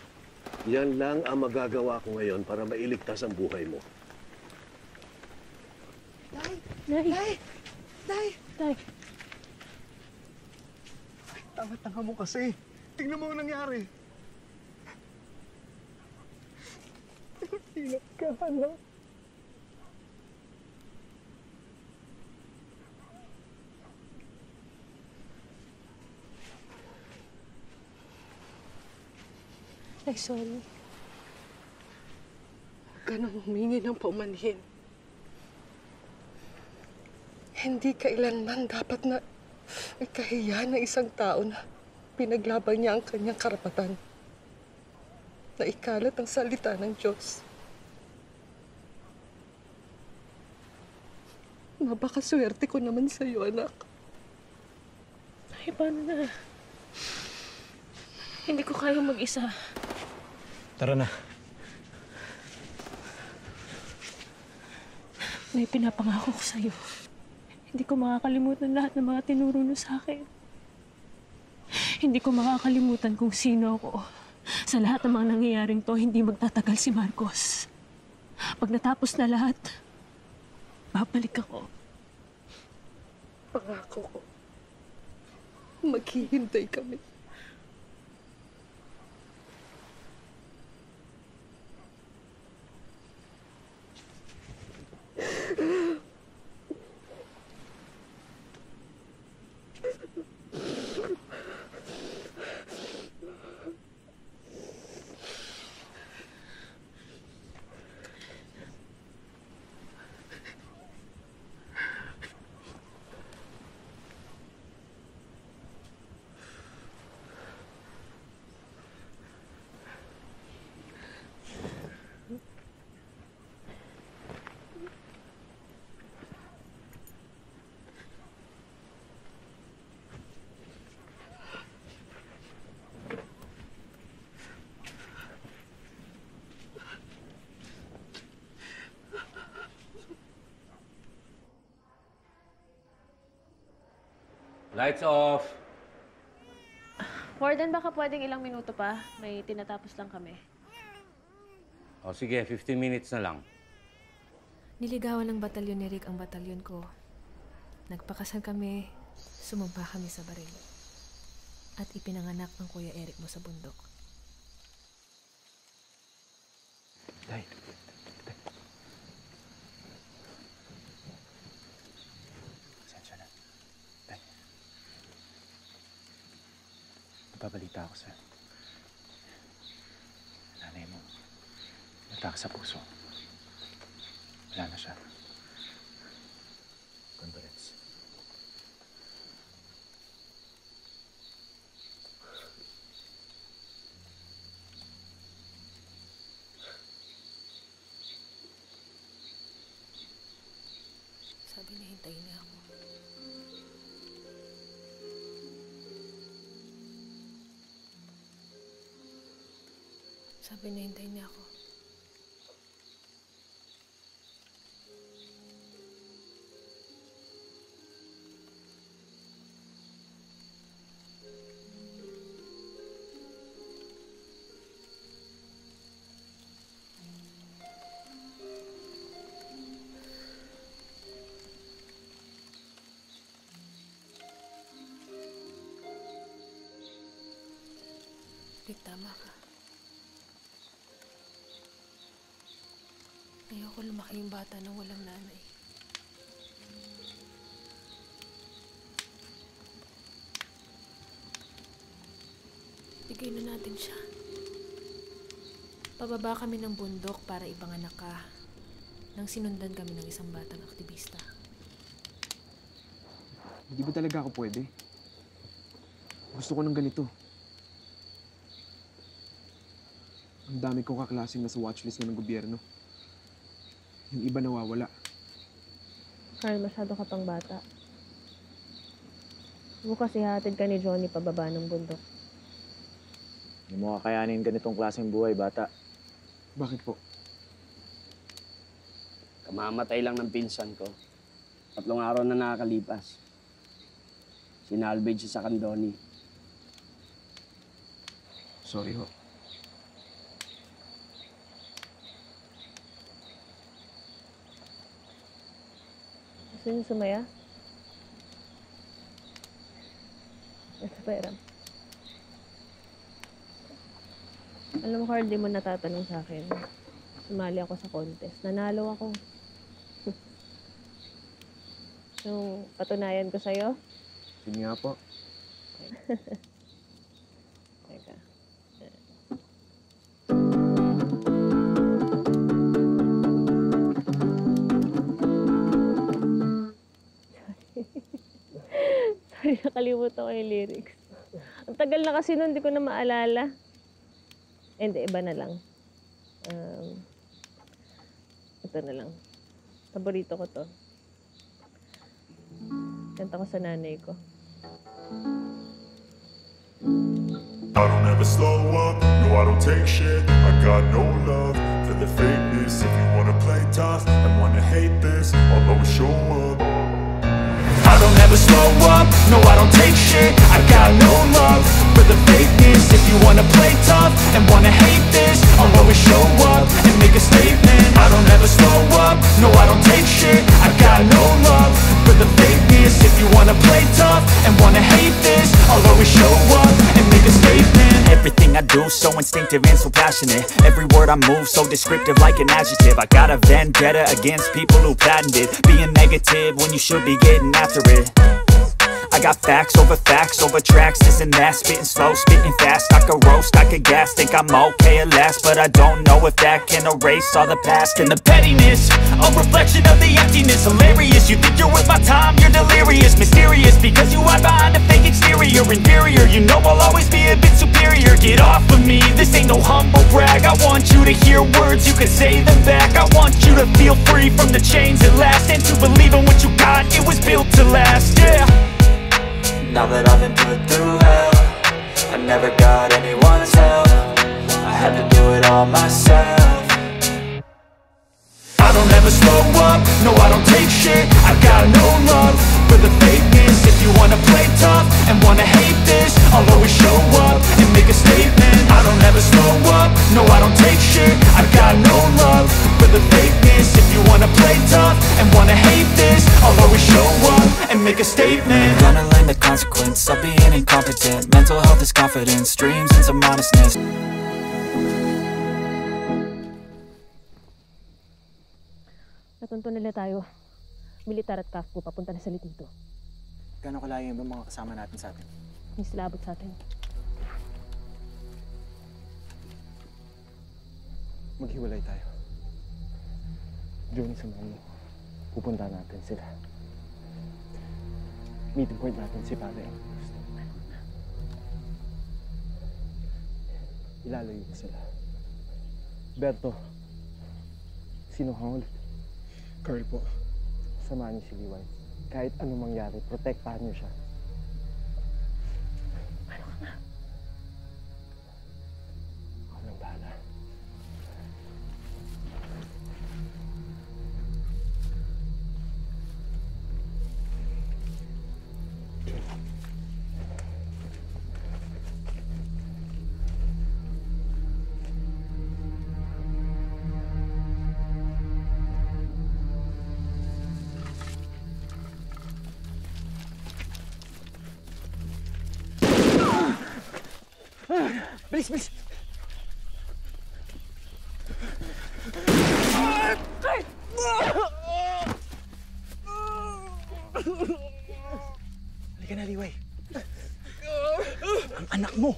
yan lang ang magagawa ko ngayon para mailigtas ang buhay mo. Day! Day! Tanga-tanga mo kasi. Tingnan mo ang nangyari. Hilap ka, ano? Ay, sorry. Huwag ka nang humingi ng paumanhin. Hindi kailanman dapat na ikahiya ng isang tao na pinaglaban niya ang kanyang karapatan. Na ikalat ang salita ng Diyos. Mabakaswerte ko naman sa'yo, anak. Ay, paano na? Hindi ko kaya mag-isa. Tara na. May pinapangako ko sa'yo. Hindi ko makakalimutan lahat ng mga tinuro mo sa akin. Hindi ko makakalimutan kung sino ako. Sa lahat ng mga nangyayaring to, hindi magtatagal si Marcos. Pag natapos na lahat, babalik ako. Pangako ko. Maghihintay kami. Lights off! Warden, baka pwedeng ilang minuto pa. May tinatapos lang kami. O sige, 15 minutes na lang. Niligawan ng batalyon ni Rick ang batalyon ko. Nagpakasal kami, sumumpa kami sa baril. At ipinanganak ang Kuya Eric mo sa bundok. Tay. Pasensya na. Tay. Nababalita ako sa'yo. Nanay mo, natake sa puso. Wala na siya. Condolence. Sabi niya, hintayin niya ako. Sabi niya, hintayin niya ako. Tama ka. Ayoko lumaki yung bata na walang nanay. Bigay na natin siya. Pababa kami ng bundok para ipanganak ka nang sinundan kami ng isang batang aktivista. Hindi ba talaga ako pwede? Gusto ko ng ganito. Ang dami kong kaklaseng nasa watchlist na ng gobyerno. Yung iba nawawala. Carl, masyado ka pang bata. Bukas ihatid ka ni Johnny pababa ng bundok. Hindi mo kakayanin ganitong klaseng buhay, bata. Bakit po? Kamamatay lang ng pinsan ko. 3 araw na nakakalipas. Sinalvage siya sa Candoni. Sorry ho. Gusto niyo sumaya? Ito pa, Iram. Alam mo, Carl, di mo natatanong sa akin. Sumali ako sa contest. Nanalo ako. So, patunayan ko sa'yo? Sige nga po. Teka. Sorry, nakalimutan ko yung lyrics. Ang tagal na kasi nun, di ko na maalala. Hindi, iba na lang. Ito na lang. Paborito ko to. Kanta ko sa nanay ko. I don't ever slow up, no I don't take shit. I got no love for the fakeness. If you wanna play tough and wanna hate this, I'll always show up. I don't ever slow up, no I don't take shit. I got no love for the fakeness. If you wanna play tough and wanna hate this, I'll always show up and make a statement. I don't ever slow up, no I don't take shit. I got no love for the fakeness. If you wanna play tough and wanna hate this, I'll always show up and make a statement. Everything I do so instinctive and so passionate. Every word I move so descriptive like an adjective. I got a vendetta against people who patented being negative when you should be getting after it. I got facts over tracks, this and that. Spitting slow, spitting fast. I could roast, I could gas. Think I'm okay at last, but I don't know if that can erase all the past. And the pettiness, a reflection of the emptiness. Hilarious, you think you're worth my time, you're delirious. Mysterious, because you hide behind a fake exterior. Inferior, you know I'll always be a bit superior. Get off of me, this ain't no humble brag. I want you to hear words, you can say them back. I want you to feel free from the chains at last, and to believe in what you got, it was built to last, yeah. Now that I've been put through hell, I never got anyone's help. I had to do it all myself. I don't ever slow up, no I don't take shit. I got no love for the fakeness. If you wanna play tough and wanna hate this, I'll always show up and make a statement. I don't ever slow up, no I don't take shit. I got no love for the fakeness. If you wanna play tough and wanna hate this, I'll always show up and make a statement. Gonna learn the consequence of being incompetent. Mental health is confidence, dreams and some honestness. Natunto nila tayo. Militar at Kafko papunta na sa Litito. Gano'ng kalayo yung mga kasama natin sa atin? May silabot sa atin. Maghiwalay tayo. Johnny, samahan mo. Pupunta natin sila. Meeting point natin si Father Ambrose. Ilalayo ko sila. Berto, sino kang ulit? Carl po. Samahan niyo si Liwan. Kahit anong mangyari, protektahan niyo siya. Ano ka nga? Ako nang bahala. Bilis, bilis! Halika na, Liway. Ang anak mo!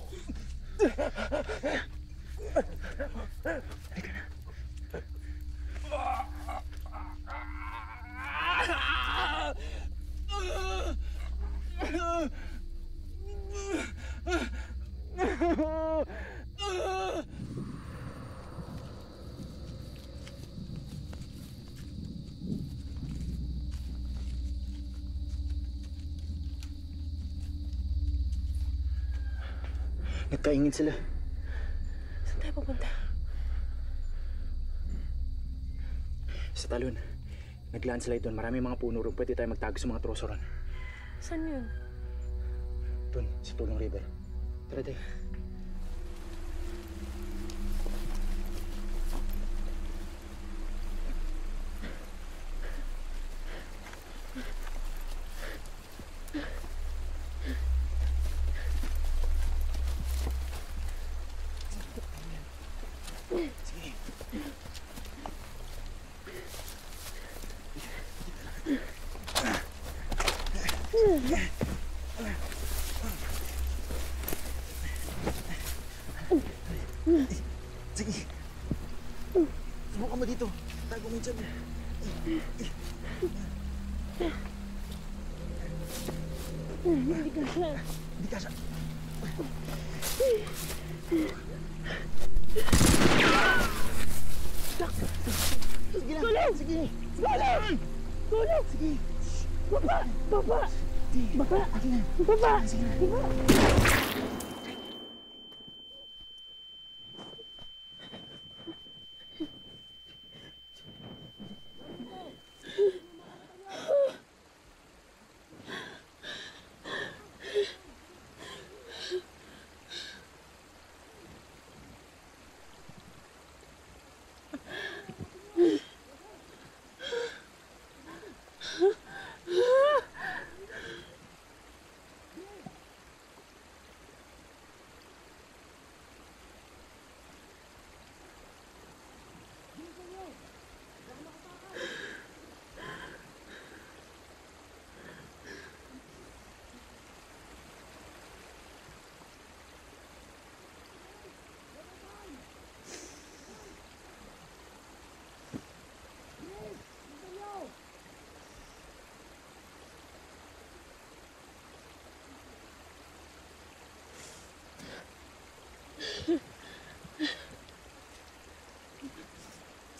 Halika na. Nagkaingin sila. Saan tayo pupunta? Sa talon. Naglaan sila doon. Marami mga puno ron. Pwede tayo magtago sa mga troso ron. Saan yun? Doon, sa Tulong River. Tara tayo. Sige. Subukan mo dito. Tago mo dyan. Hindi ka siya. Hindi ka siya. Sige lang. Tulong! Sige. Tulong! Tulong! Sige. Baba! Baba! Baba! Baba! Baba!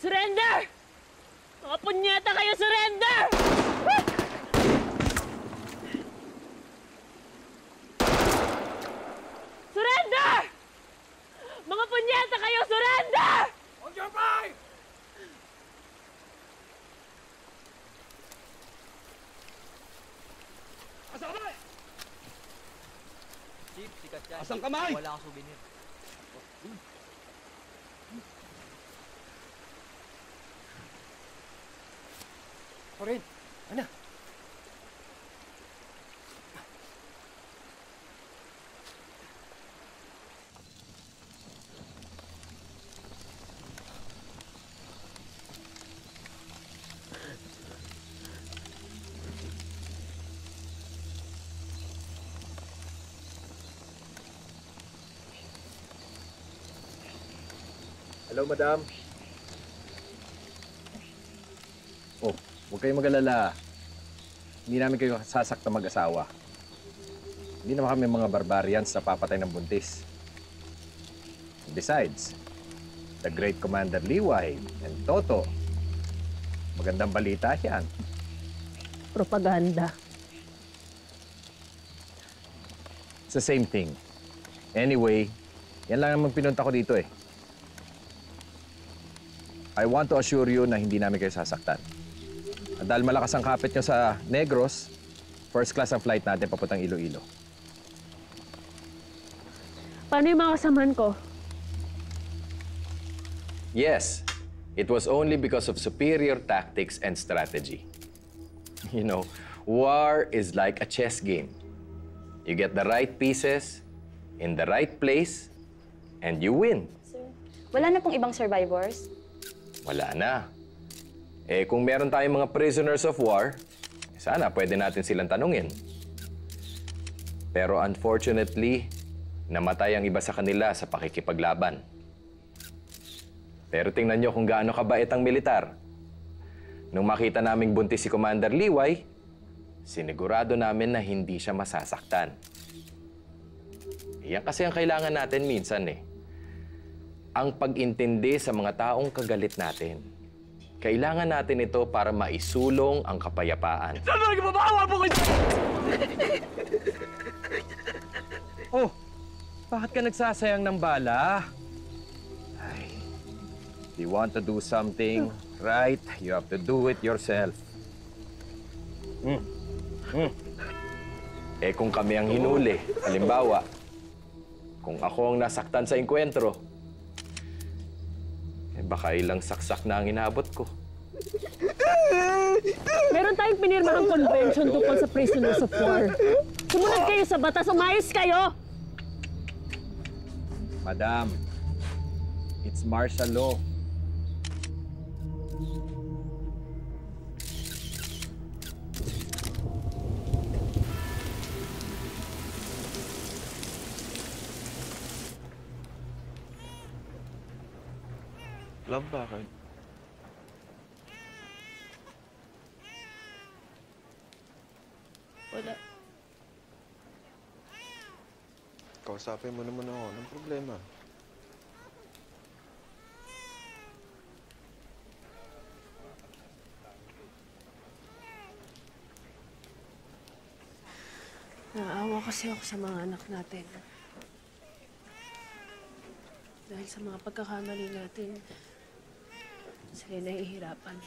Surrender! Mga punyeta kayo, surrender! Surrender! Mga punyeta kayo, surrender! Hold your fire! Asang kamay! Chief, sikat yan. Asang kamay! Wala akong souvenir. Orin, ano? Hello, madam. Oh, huwag kayong mag-alala. Hindi namin kayo sasakta mag-asawa. Hindi naman kami mga barbarians na papatay ng buntis. Besides, the great Commander Liway and Toto, magandang balita yan. Propaganda. It's the same thing. Anyway, yan lang naman pinunta ko dito eh. I want to assure you na hindi namin kayo sasaktan. At dahil malakas ang kapit nyo sa Negros, first class ang flight natin papuntang Iloilo. Paano yung mga kasamahan ko? Yes, it was only because of superior tactics and strategy. You know, war is like a chess game. You get the right pieces in the right place, and you win. Sir, wala na pong ibang survivors? Wala na. Eh kung meron tayong mga prisoners of war, sana pwede natin silang tanungin. Pero unfortunately, namatay ang iba sa kanila sa pakikipaglaban. Pero tingnan nyo kung gaano kabait ang militar. Nung makita naming buntis si Commander Liway, sinigurado namin na hindi siya masasaktan. Iyan kasi ang kailangan natin minsan eh. Ang pag-intindi sa mga taong kagalit natin. Kailangan natin ito para maisulong ang kapayapaan. Saan mo nagpapahawa po ko? Oh, bakit ka nagsasayang ng bala? Ay, if you want to do something right, you have to do it yourself. Eh kung kami ang hinuli, halimbawa, kung ako ang nasaktan sa enkwentro, eh baka ilang saksak na ang inabot ko. Meron tayong pinirmahang convention tungkol sa prisoners of war. Sumunod kayo sa batas, umayos kayo! Madam, it's martial law. Love, bakit? Wala. Kausapin mo naman ako. Anong problema? Naawa kasi ako sa mga anak natin. Dahil sa mga pagkakamali natin, sila nahihirapan.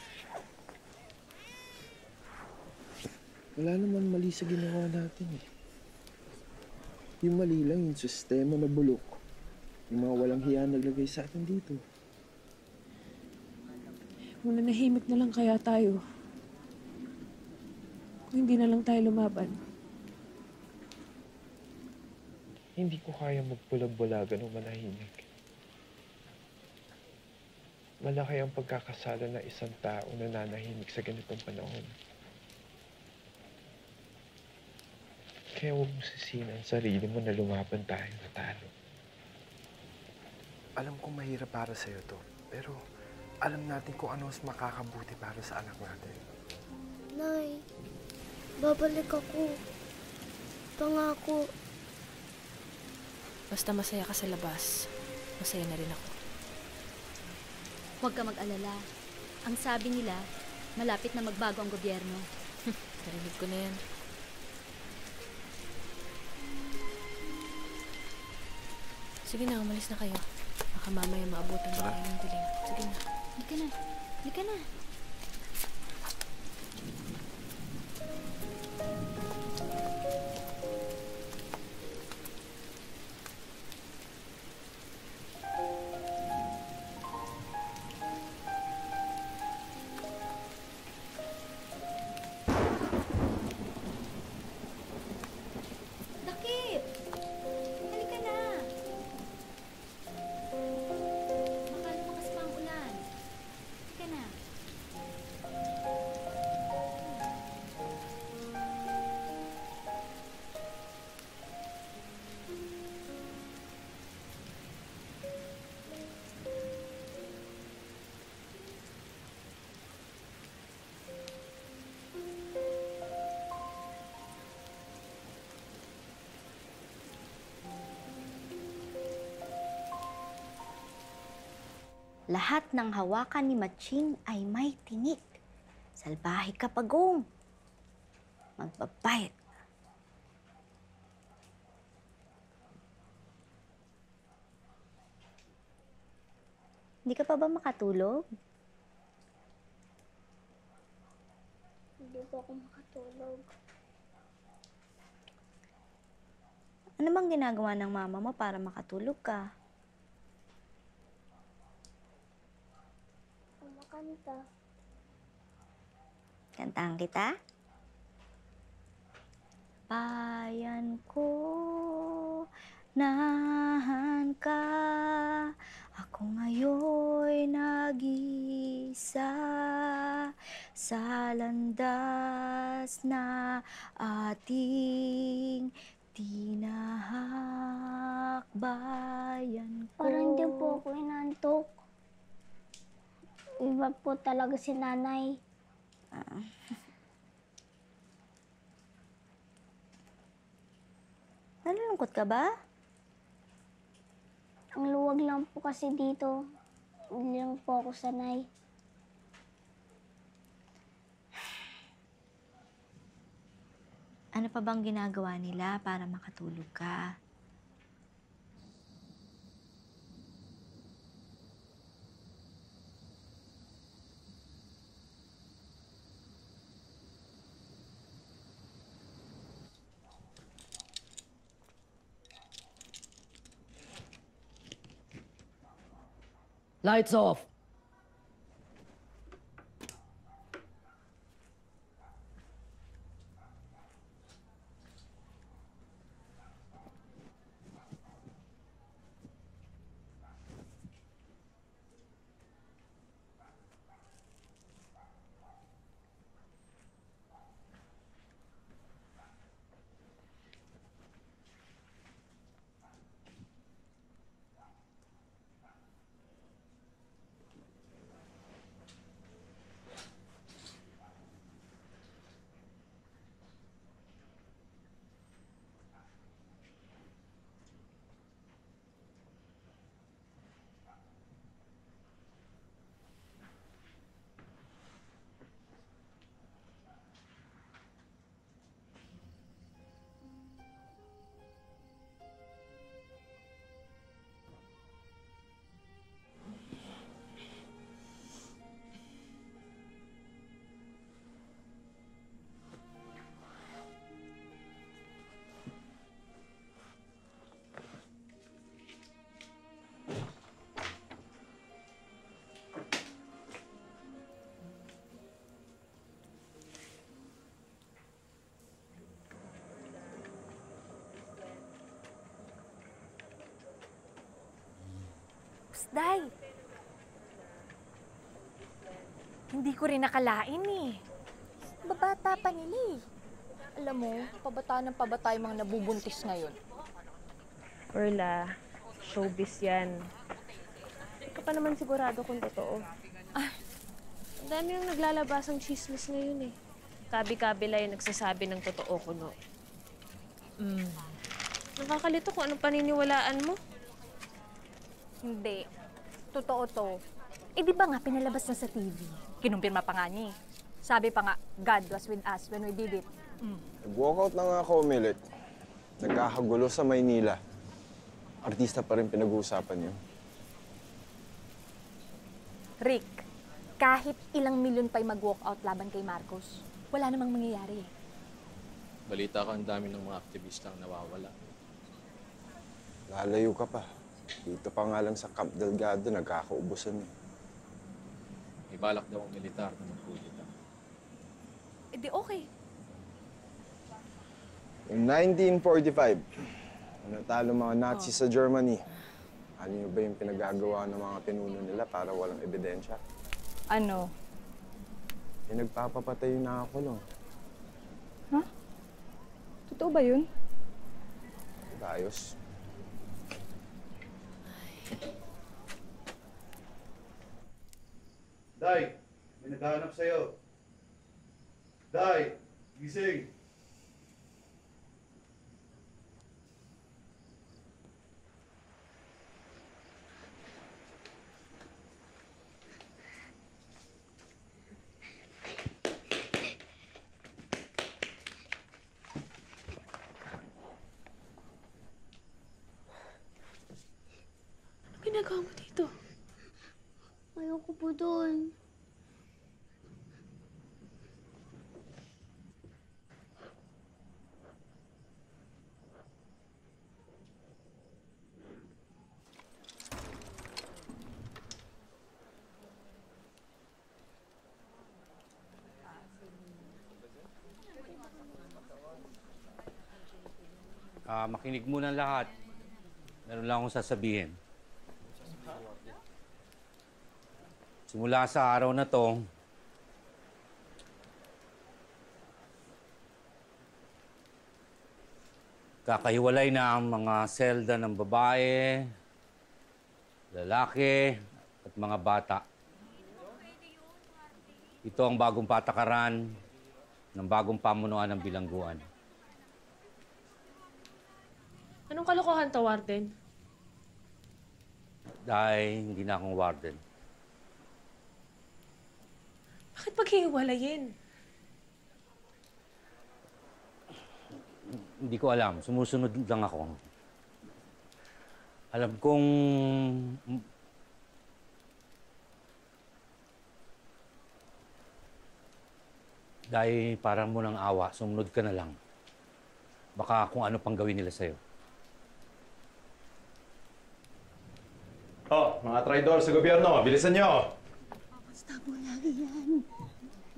Wala naman mali sa ginawa natin eh. Yung mali lang yung sistema na bulok. Yung mga walang hiya naglagay sa atin dito. Mananahimik na lang kaya tayo. Kung hindi na lang tayo lumaban. Hindi ko kaya magbulag-bulagan o manahimik. Malaki ang pagkakasala ng isang tao na nanahimik sa ganitong panahon. Kaya huwag mo sisihin ang sarili mo na lumaban tayo na talo. Alam kong mahirap para sa'yo to, pero alam natin kung ano mas makakabuti para sa anak natin. Nay, babalik ako. Pangako. Basta masaya ka sa labas, masaya na rin ako. Huwag ka mag-alala. Ang sabi nila, malapit na magbago ang gobyerno. Narinig ko na yan. Sige na, umalis na kayo. Baka mamaya maabutan na kayo ng dilim. Sige na. Halika na. Halika na. Dakip! Halika na. Baka lumakas pa ang ulan. Halika na. Lahat ng hawakan ni Matching ay may tinik. Salbahe ka, Pagong. Magbabayad. Hindi ka pa ba makatulog? Hindi po ako makatulog. Ano bang ginagawa ng mama mo para makatulog ka? Kumakanta. Kantahan kita? Bayan ko, nahan ka, ako ngayon'y nag-iisa. mag-isa sa landas na ating tinahakbayan ko. Parang hindi po ako inantok. Iba po talaga si nanay. Nalulungkot ka ba? Ang luwag lang po kasi dito. Hindi lang po ako sanay. Ano pa bang ginagawa nila para makatulog ka? Lights off. Day, hindi ko rin nakalain eh. Babata pa nila eh. Alam mo, pabata ng pabata yung mga nabubuntis ngayon. Perla, showbiz yan. Hindi ka pa naman sigurado kung totoo. Ang dami yung naglalabasang chismis ngayon eh. Kabi-kabila yung nagsasabi ng totoo ko, no? Nakakalito kung anong paniniwalaan mo. Hindi. Totoo to. Eh di ba nga pinalabas na sa TV? Kinumpirma pa nga niya eh. Sabi pa nga, God was with us when we did it. Nag-walkout na nga ako, Milit. Nagkakagulo sa Maynila. Artista pa rin pinag-uusapan yun. Rick, kahit ilang milyon pa'y mag-walkout laban kay Marcos, wala namang mangyayari eh. Balita ko ang dami ng mga aktivistang nawawala. Lalayo ka pa. Dito pa nga lang sa Camp Delgado, nagkakaubusan. May balak daw ang militar na magkudita. Eh di okay. In 1945, natalo mga Nazi sa Germany. Ano nyo ba yung pinagagawa ng mga pinuno nila para walang ebidensya? Ano? Yung nagpapapatay yung nakakulong. Ha? Totoo ba yun? Ayos. Day, may naghahanap sa'yo. Day, gising. Ano ginagawa mo dito? Ayoko po doon. Makinig muna lahat. Meron lang akong sasabihin. Simula sa araw na to, kakahiwalay na ang mga selda ng babae, lalaki, at mga bata. Ito ang bagong patakaran ng bagong pamunuan ng bilangguan. Anong kalokohan to, Warden? Dahil hindi na akong warden. Bakit paghihiwalayin? Hindi ko alam. Sumusunod lang ako. Alam kong... Dahil parang mo ng awa, sumunod ka na lang. Baka kung ano pang gawin nila sa'yo. Oh, mga traidor sa gobyerno, bilisan nyo! Basta mo lagi yan.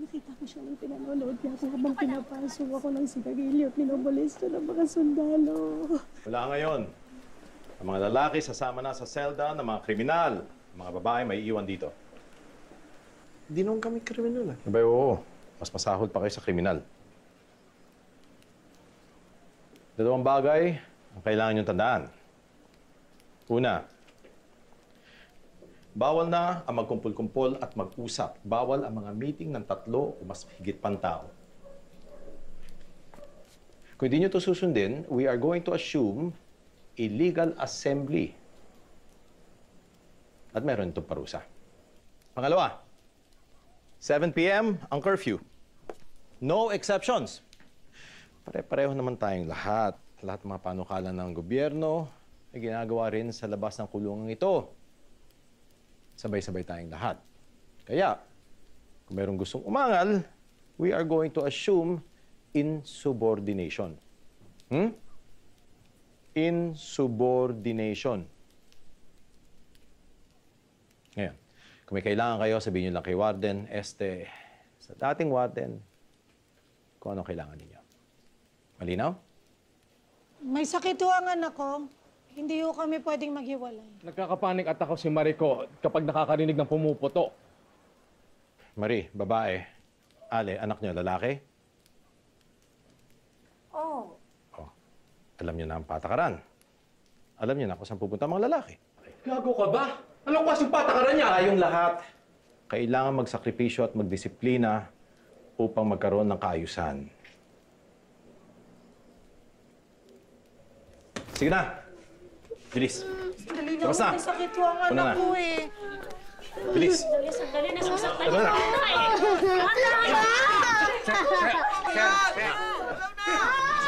Nakita ko siya nang pinanonood niya ako habang pinapasok ako ng sigarilyo at minomolesto ng mga sundalo. Wala ngayon. Ang mga lalaki sasama na sa selda ng mga kriminal. Ang mga babae may iwan dito. Hindi naman kami kriminal ah. Abay, oo. Mas masahol pa kayo sa kriminal. Dalawang bagay ang kailangan niyong tandaan. Una, bawal na ang magkumpul-kumpol at mag-usap. Bawal ang mga meeting ng 3 o mas higit pang tao. Kung hindi nyo ito susundin, we are going to assume illegal assembly. At meron itong parusa. Pangalawa, 7 p.m. ang curfew. No exceptions. Pare-pareho naman tayong lahat. Lahat ng mga panukalan ng gobyerno ay ginagawa rin sa labas ng kulungan ito. Sabay-sabay tayong lahat. Kaya, kung mayroong gustong umangal, we are going to assume insubordination. Insubordination. Ngayon, kung may kailangan kayo, sabihin nyo lang kay Warden, sa dating Warden, kung ano kailangan ninyo. Malinaw? May sakit ho ang anak ko. Hindi ho kami pwedeng maghiwalay. Nagkakapanik at ako si Marico kapag nakakarinig ng pumuputo. Marie, babae. Ale, anak niyo, lalaki? Oo. Oh, alam niyo na ang patakaran. Alam niyo na kung saan pupunta ang mga lalaki. Gago ka ba? Anong klaseng patakaran niya? Tayong lahat, kailangan magsakripisyo at magdisiplina upang magkaroon ng kaayusan. Sige na! Bilis! Dali na Tapos ho, na. may sakit ho ang Una anak na. ko eh. Bilis! Sandali na, sasaktan Tara na.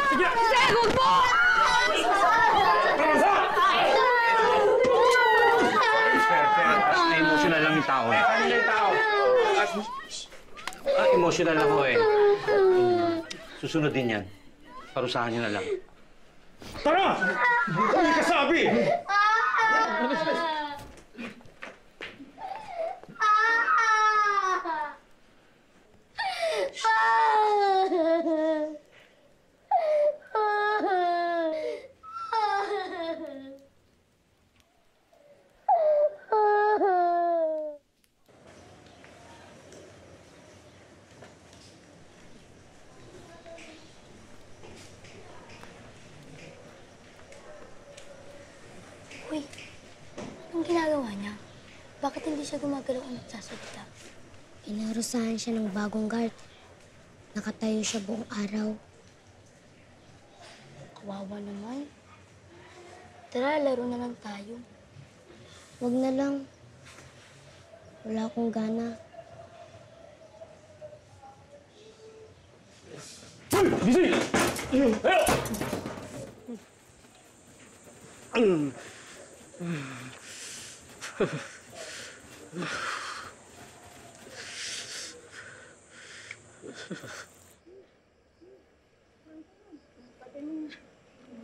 Sige, huwag mo! Emotional lang yung tao eh. Ano yung tao? Emotional lang ako eh. Susunod din yan. Parusahan niyo na lang. Tara! Hindi ka sabi! Uy, anong ginagawa niya? Bakit hindi siya gumagalaw at nagsasalita? Inarusahan siya ng bagong guard. Nakatayo siya buong araw. Kawawa naman. Tara, laro na lang tayo. Wag na lang. Wala akong gana. Gising!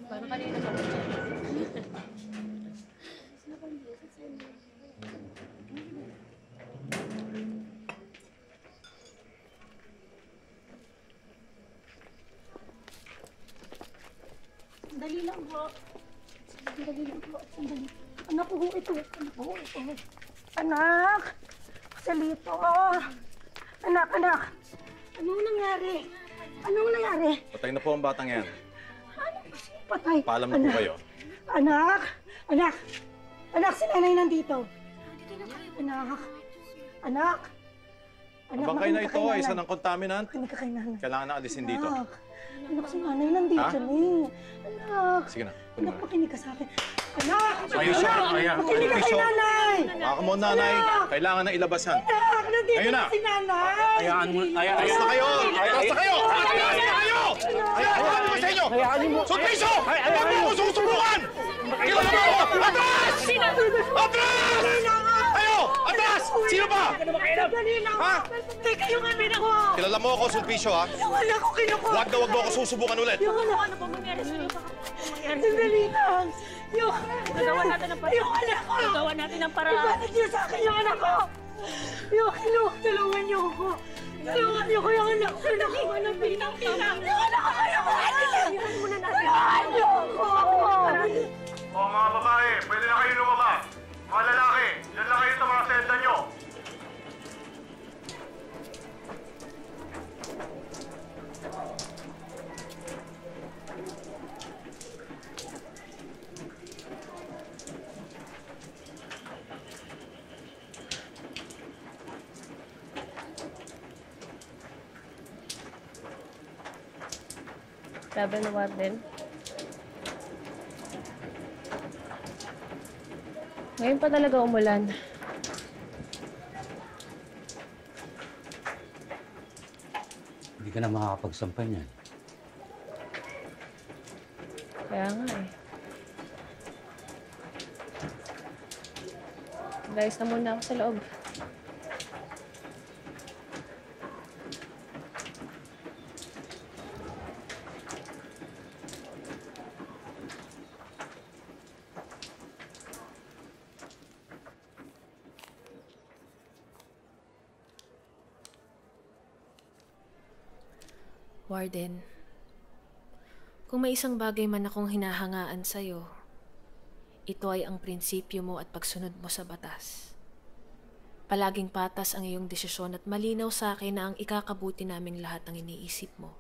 Parang kanina pa. Sandali lang ho. Sandali lang ho. Sandali. Anak ko, ito. Anak ko, ito. Anak! Joselito! Anak! Anong nangyari? Patay na po ang batang yan. Patay. Paalam na po kayo. Anak! Si nanay nandito. Anak! Ang bangkay na ito ay isa ng contaminant. Makinig ka kay nanay. Kailangan na alisin dito. Anak, si nanay nandito na eh. Anak! Sige na. Anak, makinig ka sa akin. Anak! Ayos siya. Makinig ka kay nanay! Baka mo, nanay. Kailangan na ilabasan. Anak! Nandito Ayun na. na si nanay! Ayaan mo. Atas na kayo! Atas na kayo! Hayaan mo sa inyo! Sulpiso! Huwag mo ako susubukan! Kilala mo ako! Atras! Atras! Ayo! Atras! Sino ba? Ha? Teka, yung amin ako! Kilala mo ako, Sulpiso, ha? Yung anak ko kinukuha! Huwag na huwag mo ako susubukan ulit! Yung anak! Ano ba mangyari sa'yo? Sandali lang! Nagawa natin ng paraan. Yung anak ko! Nagawa natin ng paraan. Ibalit niyo sa akin yung anak ko! Tulungan niyo ako! Tulungan niyo ko yung anak ko! Nakuha ng pinang-pinang! Yung anak ko! Tulungan niyo ako! O mga babae, pwede na kayo lumabas. Mga lalaki, dyan lang kayo sa mga senda nyo. Grabe na Warden. Ngayon pa talaga umulan. Hindi ka na makakapagsampay niyan. Kaya nga eh. Guys, na muna ako sa loob. Warden, kung may isang bagay man akong hinahangaan sa'yo, ito ay ang prinsipyo mo at pagsunod mo sa batas. Palaging patas ang iyong desisyon at malinaw sa akin na ang ikakabuti naming lahat ang iniisip mo.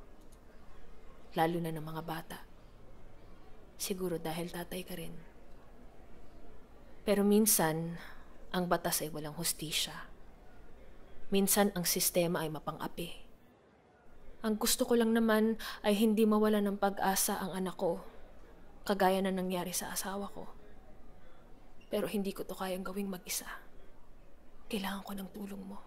Lalo na ng mga bata. Siguro dahil tatay ka rin. Pero minsan, ang batas ay walang hustisya. Minsan ang sistema ay mapang-api. Ang gusto ko lang naman ay hindi mawala ng pag-asa ang anak ko, kagaya na nangyari sa asawa ko. Pero hindi ko to kayang gawing mag-isa. Kailangan ko ng tulong mo.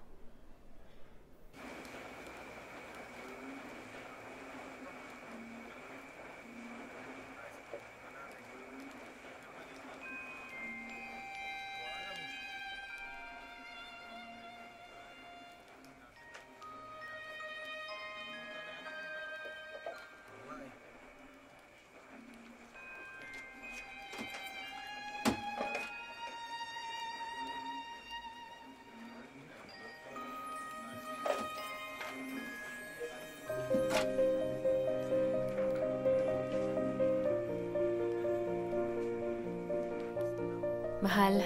Mahal,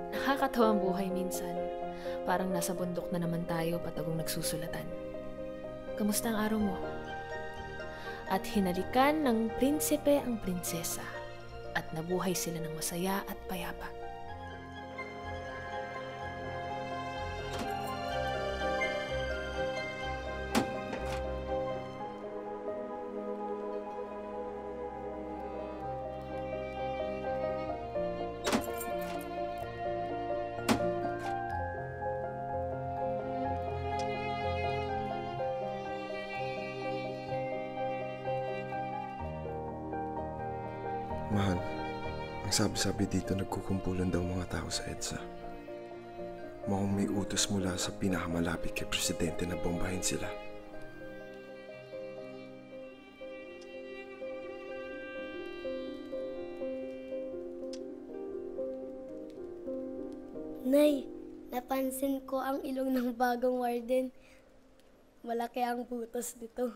nakakatawa ang buhay minsan. Parang nasa bundok na naman tayo patagong nagsusulatan. Kamusta ang araw mo? At hinalikan ng prinsipe ang prinsesa at nabuhay sila ng masaya at payapa. Mahal, ang sabi-sabi dito nagkukumpulan daw mga tao sa EDSA. Mukhang may utos mula sa pinakamalapit kay Presidente na bombahin sila. Nay, napansin ko ang ilong ng bagong warden. Malaki ang butas nito.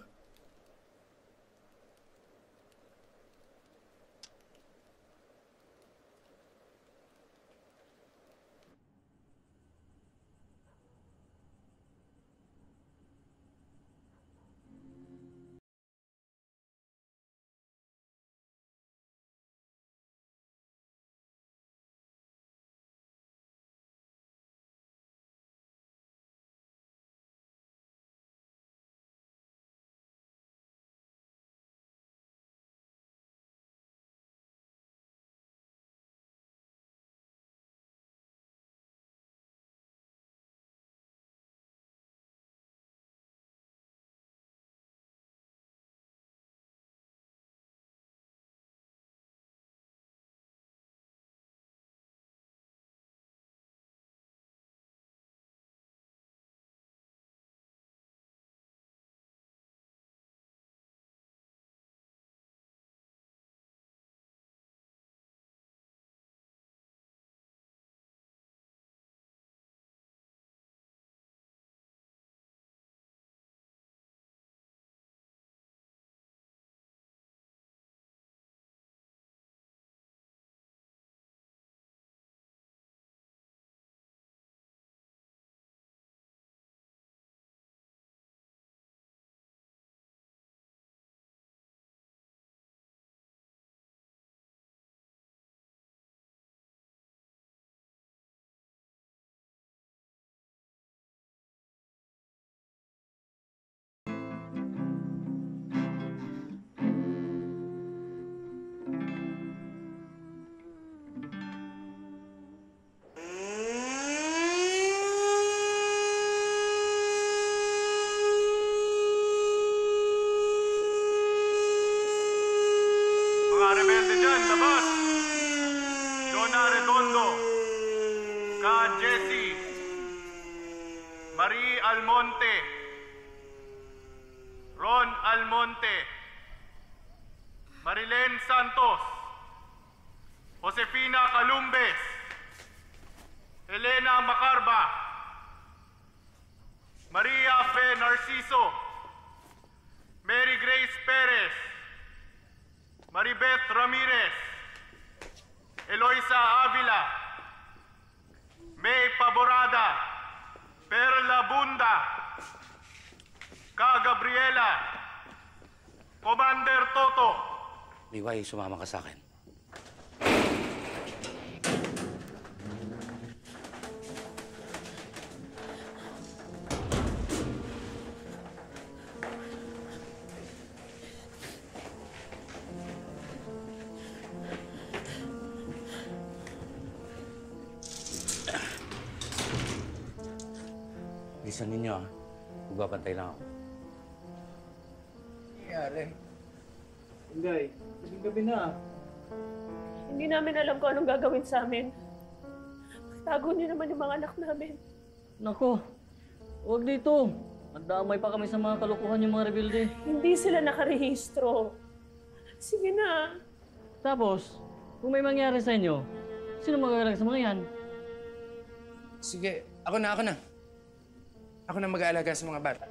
Jessie, Marie Almonte, Ron Almonte, Marilyn Santos, Josefina Calumbes, Elena Macarba, Maria Fe Narciso, Mary Grace Perez, Maribeth Ramirez, Eloisa Avila, May Paborada, Perla Bunda, Ka Gabriela, Commander Toto. Liway, sumama ka sa akin. Bilisan ninyo, ha? Magbabantay lang ako. Nangyari? Inday, gabi na. Hindi namin alam kung anong gagawin sa amin. Tago niyo naman yung mga anak namin. Nako, huwag dito. Mandamay pa kami sa mga kalukuhan yung mga rebelde. Hindi sila nakarehistro. Sige na. Tapos, kung may mangyari sa inyo, sino magagalang sa mga yan? Sige, ako na. Ako na mag-aalaga sa mga bata.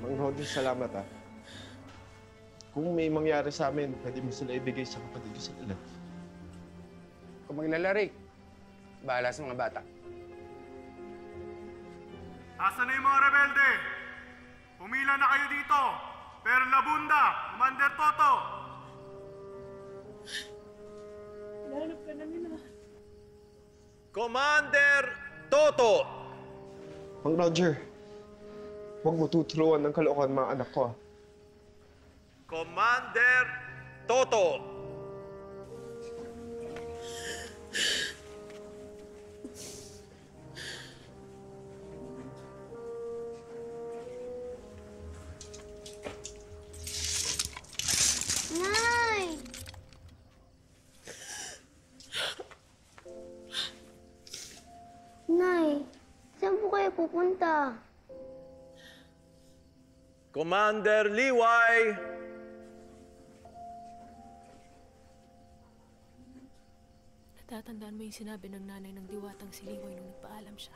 Mang Rodi, salamat ah. Kung may mangyari sa amin, pwede mo sila ibigay sa kapatid ko sa ilan. Kung maglala, Rick, bahala sa mga bata. Asan na yung mga rebelde? Pumila na kayo dito. Perla Bunda, Commander Toto. Hinahanap ka na nila. Commander Toto. Mang Roger, huwag mo tuturuan ng kalokohan mga anak ko ah. Commander Toto. Nay! Nay, saan po kayo pupunta? Commander Liway. Natatandaan mo yung sinabi ng nanay ng diwatang si Liway nung nagpaalam siya.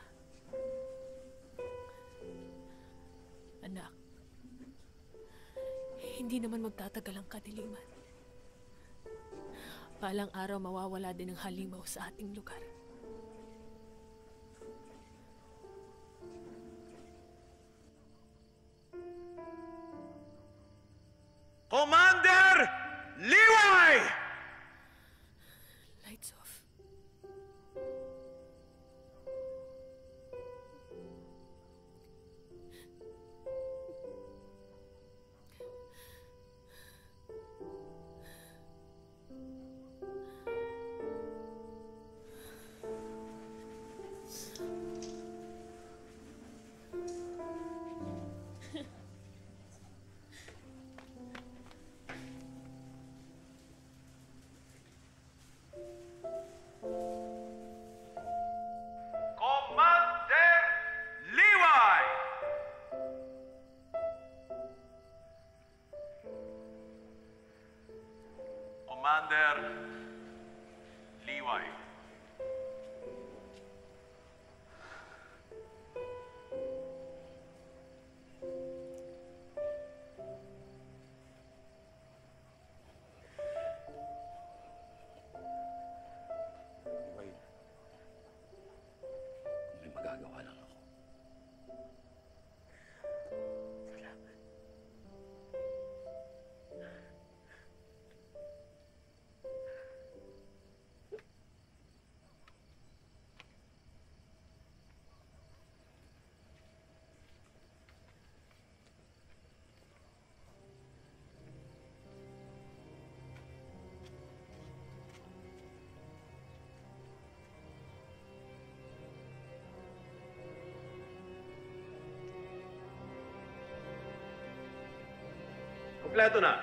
Anak, hindi naman magtatagal ang kadiliman. Balang araw mawawala din ang halimaw sa ating lugar. Commander Liway! Lights off. Commander Liway! Commander Liway. Liway, may magagawa lang ako. Kompleto na.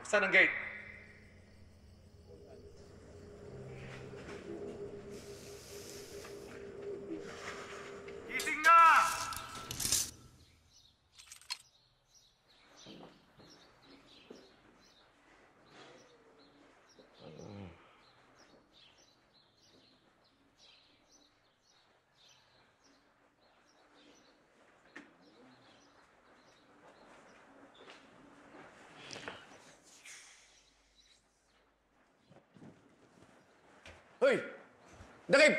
Buksan ang gate. Gising na! Hoy! Dakip!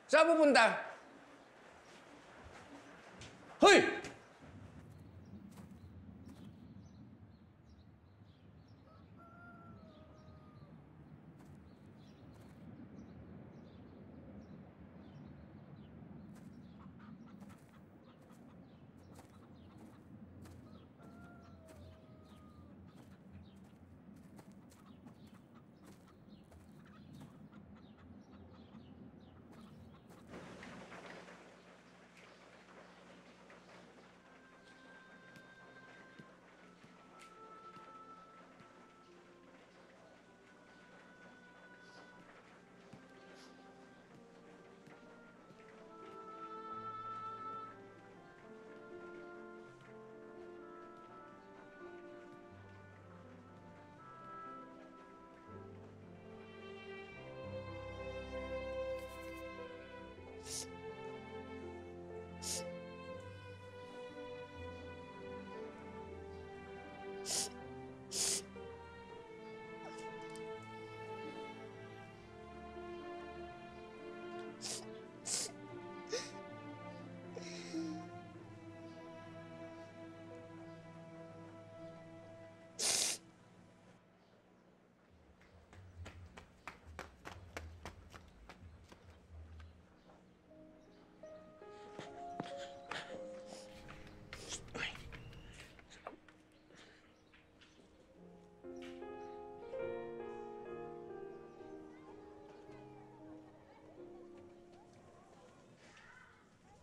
Saan pupunta? Hoy!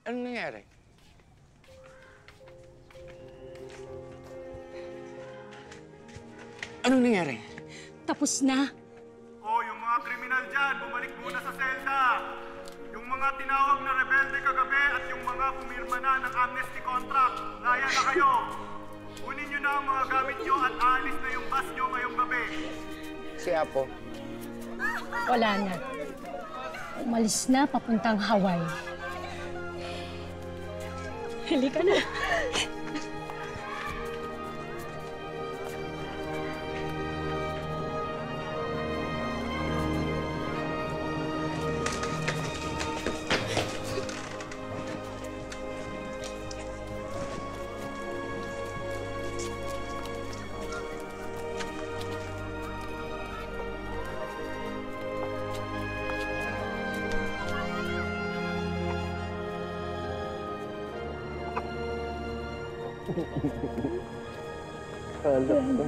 Anong nangyari? Anong nangyari? Tapos na. Yung mga kriminal dyan, bumalik muna sa selda. Yung mga tinawag na rebelde kagabi at yung mga pumirma na ng amnesty contract, laya na kayo. Kunin nyo na ang mga gamit nyo at aalis na yung bus nyo ngayong gabi. Si Apo. Wala na. Umalis na papuntang Hawaii. Halika na.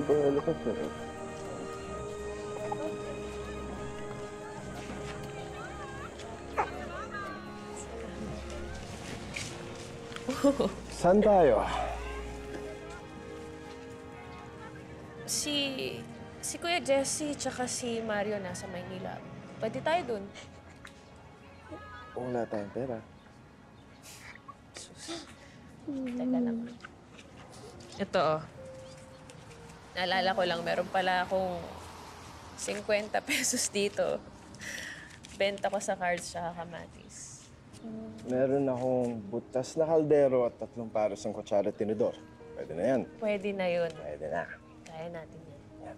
Bahala ka sa Saan tayo? Si Kuya Jesse tsaka si Mario nasa Maynila. Pwede tayo dun. Wala tayong pera. Teka naman. Ito, naalala ko lang, meron pala akong 50 pesos dito. Benta ko sa cards tsaka kamatis. Meron akong butas na kaldero at 3 pares ng kutsara at tinidor. Pwede na yan. Pwede na yun. Pwede na. Kaya natin yan. Yan.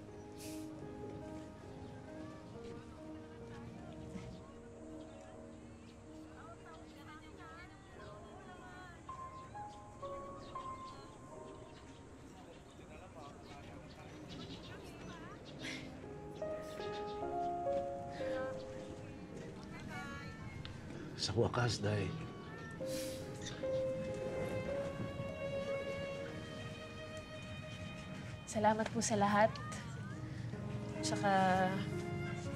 Sa wakas, Day. Salamat po sa lahat. Tsaka,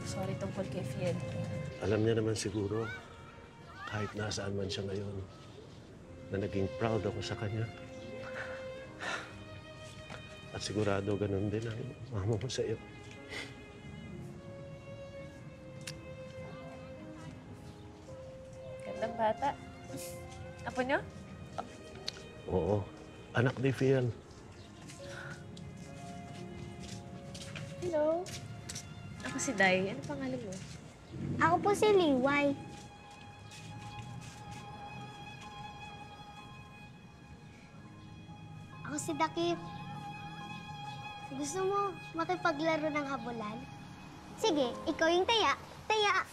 sorry tungkol kay Fied. Alam niya naman siguro, kahit nasaan man siya ngayon, na naging proud ako sa kanya. At sigurado ganun din ang mama mo sa iyo. Gandang bata. Apo niyo? Oo, anak ni Fiel. Hello. Ako si Day. Ano pangalan mo? Ako po si Liway. Ako si Dakip. Gusto mo makipaglaro ng habulan? Sige, ikaw yung taya. Taya!